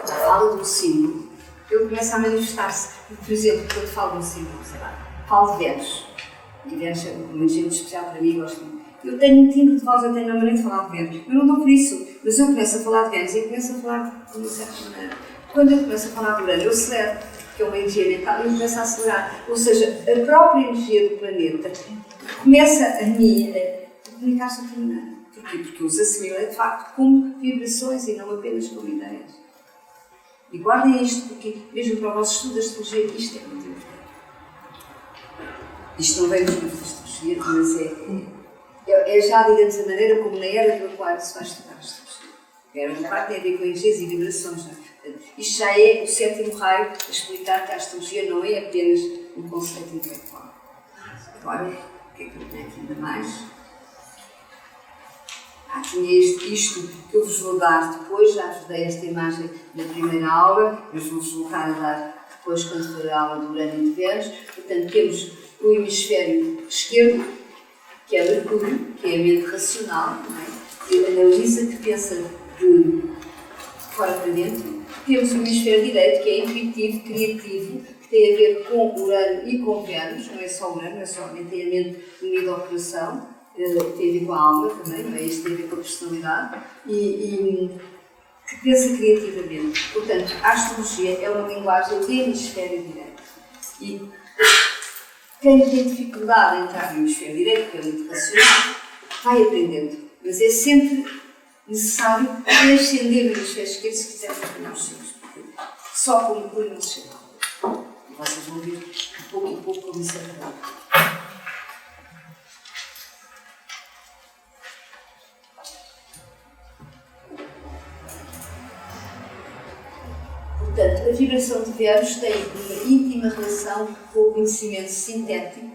fala de um símbolo, ele começa a manifestar-se. Por exemplo, quando falo de um símbolo, sei lá, falo de Vênus. E Vênus é uma gente especial para mim, gosto muito. Eu tenho um timbre de voz, eu tenho uma maneira de falar de Vênus. Eu não dou por isso, mas eu começo a falar de Vênus e começo a falar de uma certa maneira. Quando eu começo a falar de Urano, eu acelero, porque é uma energia mental, e eu começo a acelerar. Ou seja, a própria energia do planeta começa a comunicar-se de outra maneira. Porquê? Porque os assimilei, de facto, como vibrações e não apenas como ideias. E guardem isto, porque mesmo para o vosso estudo da astrologia, isto é muito importante. Isto não vem dos livros de astrologia, mas é já, digamos, a maneira como na era do Aquário se vai estudar a astrologia. A era do Aquário tem a ver com energias e vibrações. Isto já é o 7º raio a explicar que a astrologia não é apenas um conceito intelectual. Agora, o que é que eu tenho aqui ainda mais? isto que eu vos vou dar depois, já vos dei esta imagem na primeira aula, mas vou-vos voltar a dar depois quando for a aula do Urano e de Vênus. Portanto, temos o hemisfério esquerdo, que é Mercúrio, que é a mente racional, não é? Que analisa, que pensa de fora para dentro. Temos o hemisfério direito, que é intuitivo, criativo, que tem a ver com Urano e com Vênus, não é só Urano, não é só tem a mente unida ao coração, tem a ver com a alma também, não é? Isto tem a ver com a personalidade, e que pensa criativamente. Portanto, a astrologia é uma linguagem de hemisfério direito. E quem tem dificuldade em entrar no hemisfério direito, que é muito racional, vai aprendendo. Mas é sempre necessário ascender no hemisfério esquerdo se quisermos apanhar os ciclos. Só com o Mercúrio não se chega. Vocês vão ver pouco a pouco como isso é verdade. Portanto, a vibração de Vênus tem uma íntima relação com o conhecimento sintético.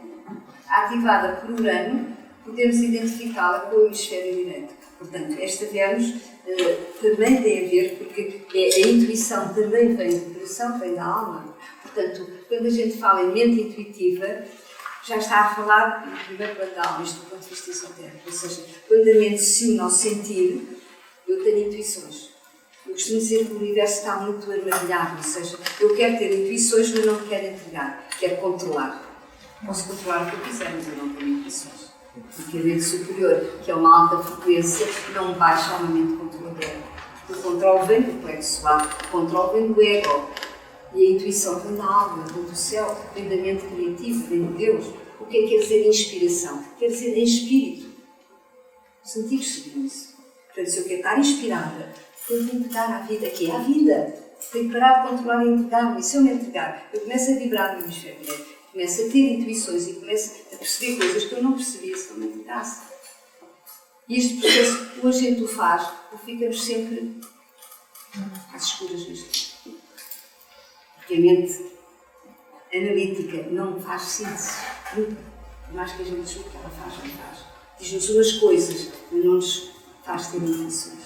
Ativada por Urano, podemos identificá-la com o hemisfério direito. Portanto, esta Vênus também tem a ver, porque a intuição também vem do coração, vem da alma. Portanto, quando a gente fala em mente intuitiva, já está a falar no primeiro plano da alma, isto do ponto de vista esotérico. Ou seja, quando a mente se une ao sentir, eu tenho intuições. Eu costumo dizer que o universo está muito armadilhado, ou seja, eu quero ter intuições, mas não quero entregar, quero controlar. Posso controlar o que eu quiser, mas eu não tenho intuições. Porque a mente superior, que é uma alta frequência, não baixa uma mente controladora. Porque o controle vem do plexo solar, o controle vem do ego. E a intuição vem da alma, vem do céu, vem da mente criativa, vem de Deus. O que é que quer dizer inspiração? Quer dizer em espírito. Os antigos sabiam isso. Portanto, se eu quero estar inspirada, tenho que entregar à vida, que é a vida. Tenho que parar de controlar e entregar-me. E se eu me entregar, eu começo a vibrar no hemisfério direito, começo a ter intuições e começo a perceber coisas que eu não percebia se eu me entregasse. E este processo, ou a gente o faz, ou ficamos sempre às escuras nisto. Porque a mente analítica não faz síntese, nunca. Por mais que a gente julgue que ela faz, não faz. Diz-nos umas coisas, mas não nos faz ter intuições.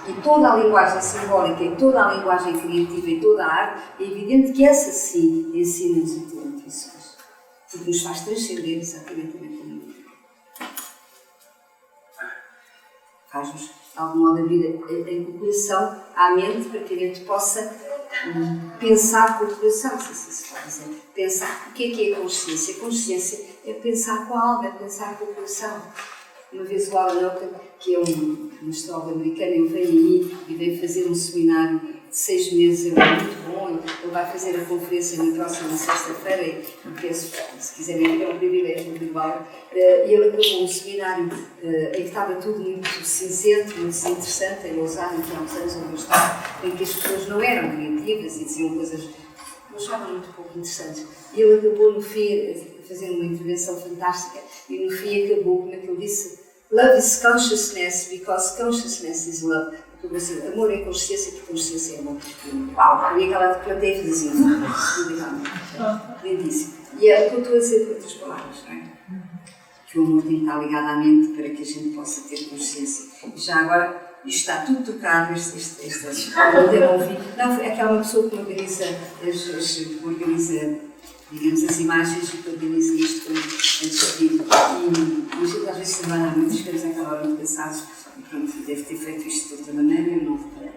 E toda a linguagem simbólica, e toda a linguagem criativa, e toda a arte, é evidente que essa sim ensina-nos a ter intuições. Porque nos faz transcender exatamente a mente analítica. Faz-nos, de algum modo, abrir o coração à mente para que a mente possa pensar com o coração, se assim se pode dizer. Pensar. O que é a consciência? A consciência é pensar com a alma, é pensar com o coração. Uma vez o Alan Oaken, que é um astrólogo americano, ele veio aí e veio fazer um seminário de 6 meses, é muito bom, ele vai fazer a conferência na próxima sexta-feira, e penso, se quiserem ver, é um privilégio do Alan. E ele acabou um seminário em que estava tudo muito cinzento, muito interessante, em Lausanne, que há uns anos onde eu estava, em que as pessoas não eram criativas e diziam coisas que eu achava muito pouco interessantes. E ele acabou no fim fazendo uma intervenção fantástica e no fim acabou, como é que ele disse, love is consciousness because consciousness is love. Porque assim, amor é consciência porque consciência é amor. Uau! E aquela plateia fez assim, lindíssimo. E é o que eu estou a dizer com outras palavras, não é? Que o amor tem que estar ligado à mente para que a gente possa ter consciência. E já agora, isto está tudo tocado, não devo ouvir. Não, é aquela pessoa que organiza digamos, as imagens e que organiza isto antes de vir. E a gente às vezes trabalha há muitas vezes naquela hora muito cansados e pronto, deve ter feito isto de outra maneira, eu não reparei.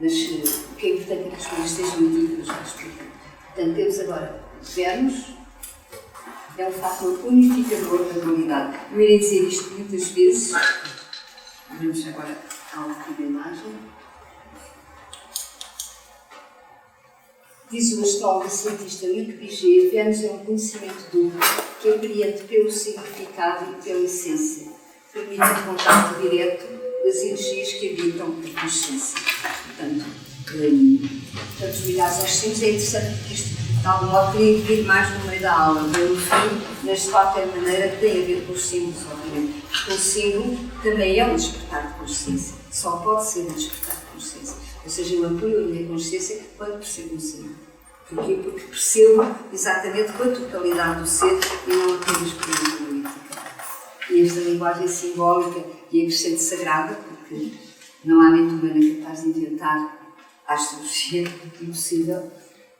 Mas o que é importante é que as coisas estejam aqui que eu já expliquei. Portanto, temos agora Vênus, é um fator unificador da dualidade. Eu irei dizer isto muitas vezes. Vamos agora à última imagem. Diz o astrólogo e cientista Luc Piget, Vênus é um conhecimento duplo que apreende pelo significado e pela essência. Permite o contato direto das energias que habitam a consciência. Portanto, ligados aos símbolos, é interessante porque isto, de algum modo, teria que vir mais no meio da aula, no fim, mas de qualquer maneira tem a ver com os símbolos, obviamente. Porque o símbolo também é um despertar de consciência. Só pode ser um despertar de consciência. Ou seja, eu apoio a minha consciência quando percebo um símbolo. Porquê? Porque percebo exatamente com a totalidade do ser e não apenas por uma analítica. e esta linguagem simbólica e acrescente sagrada, porque não há mente humana capaz de inventar a astrologia impossível.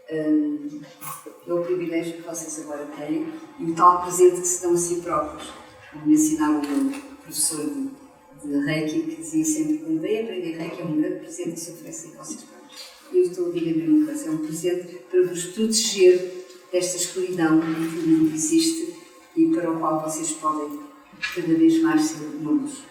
É o privilégio que vocês agora têm e o tal presente que se dão a si próprios. Como me ensinava o meu professor de Reiki, que dizia sempre: quando vem aprender Reiki, é um grande presente que se oferece a vocês próprios. E eu estou a dizer a mesma coisa, é um presente para vos proteger desta escuridão que o mundo existe e para o qual vocês podem cada vez mais ser uma luz.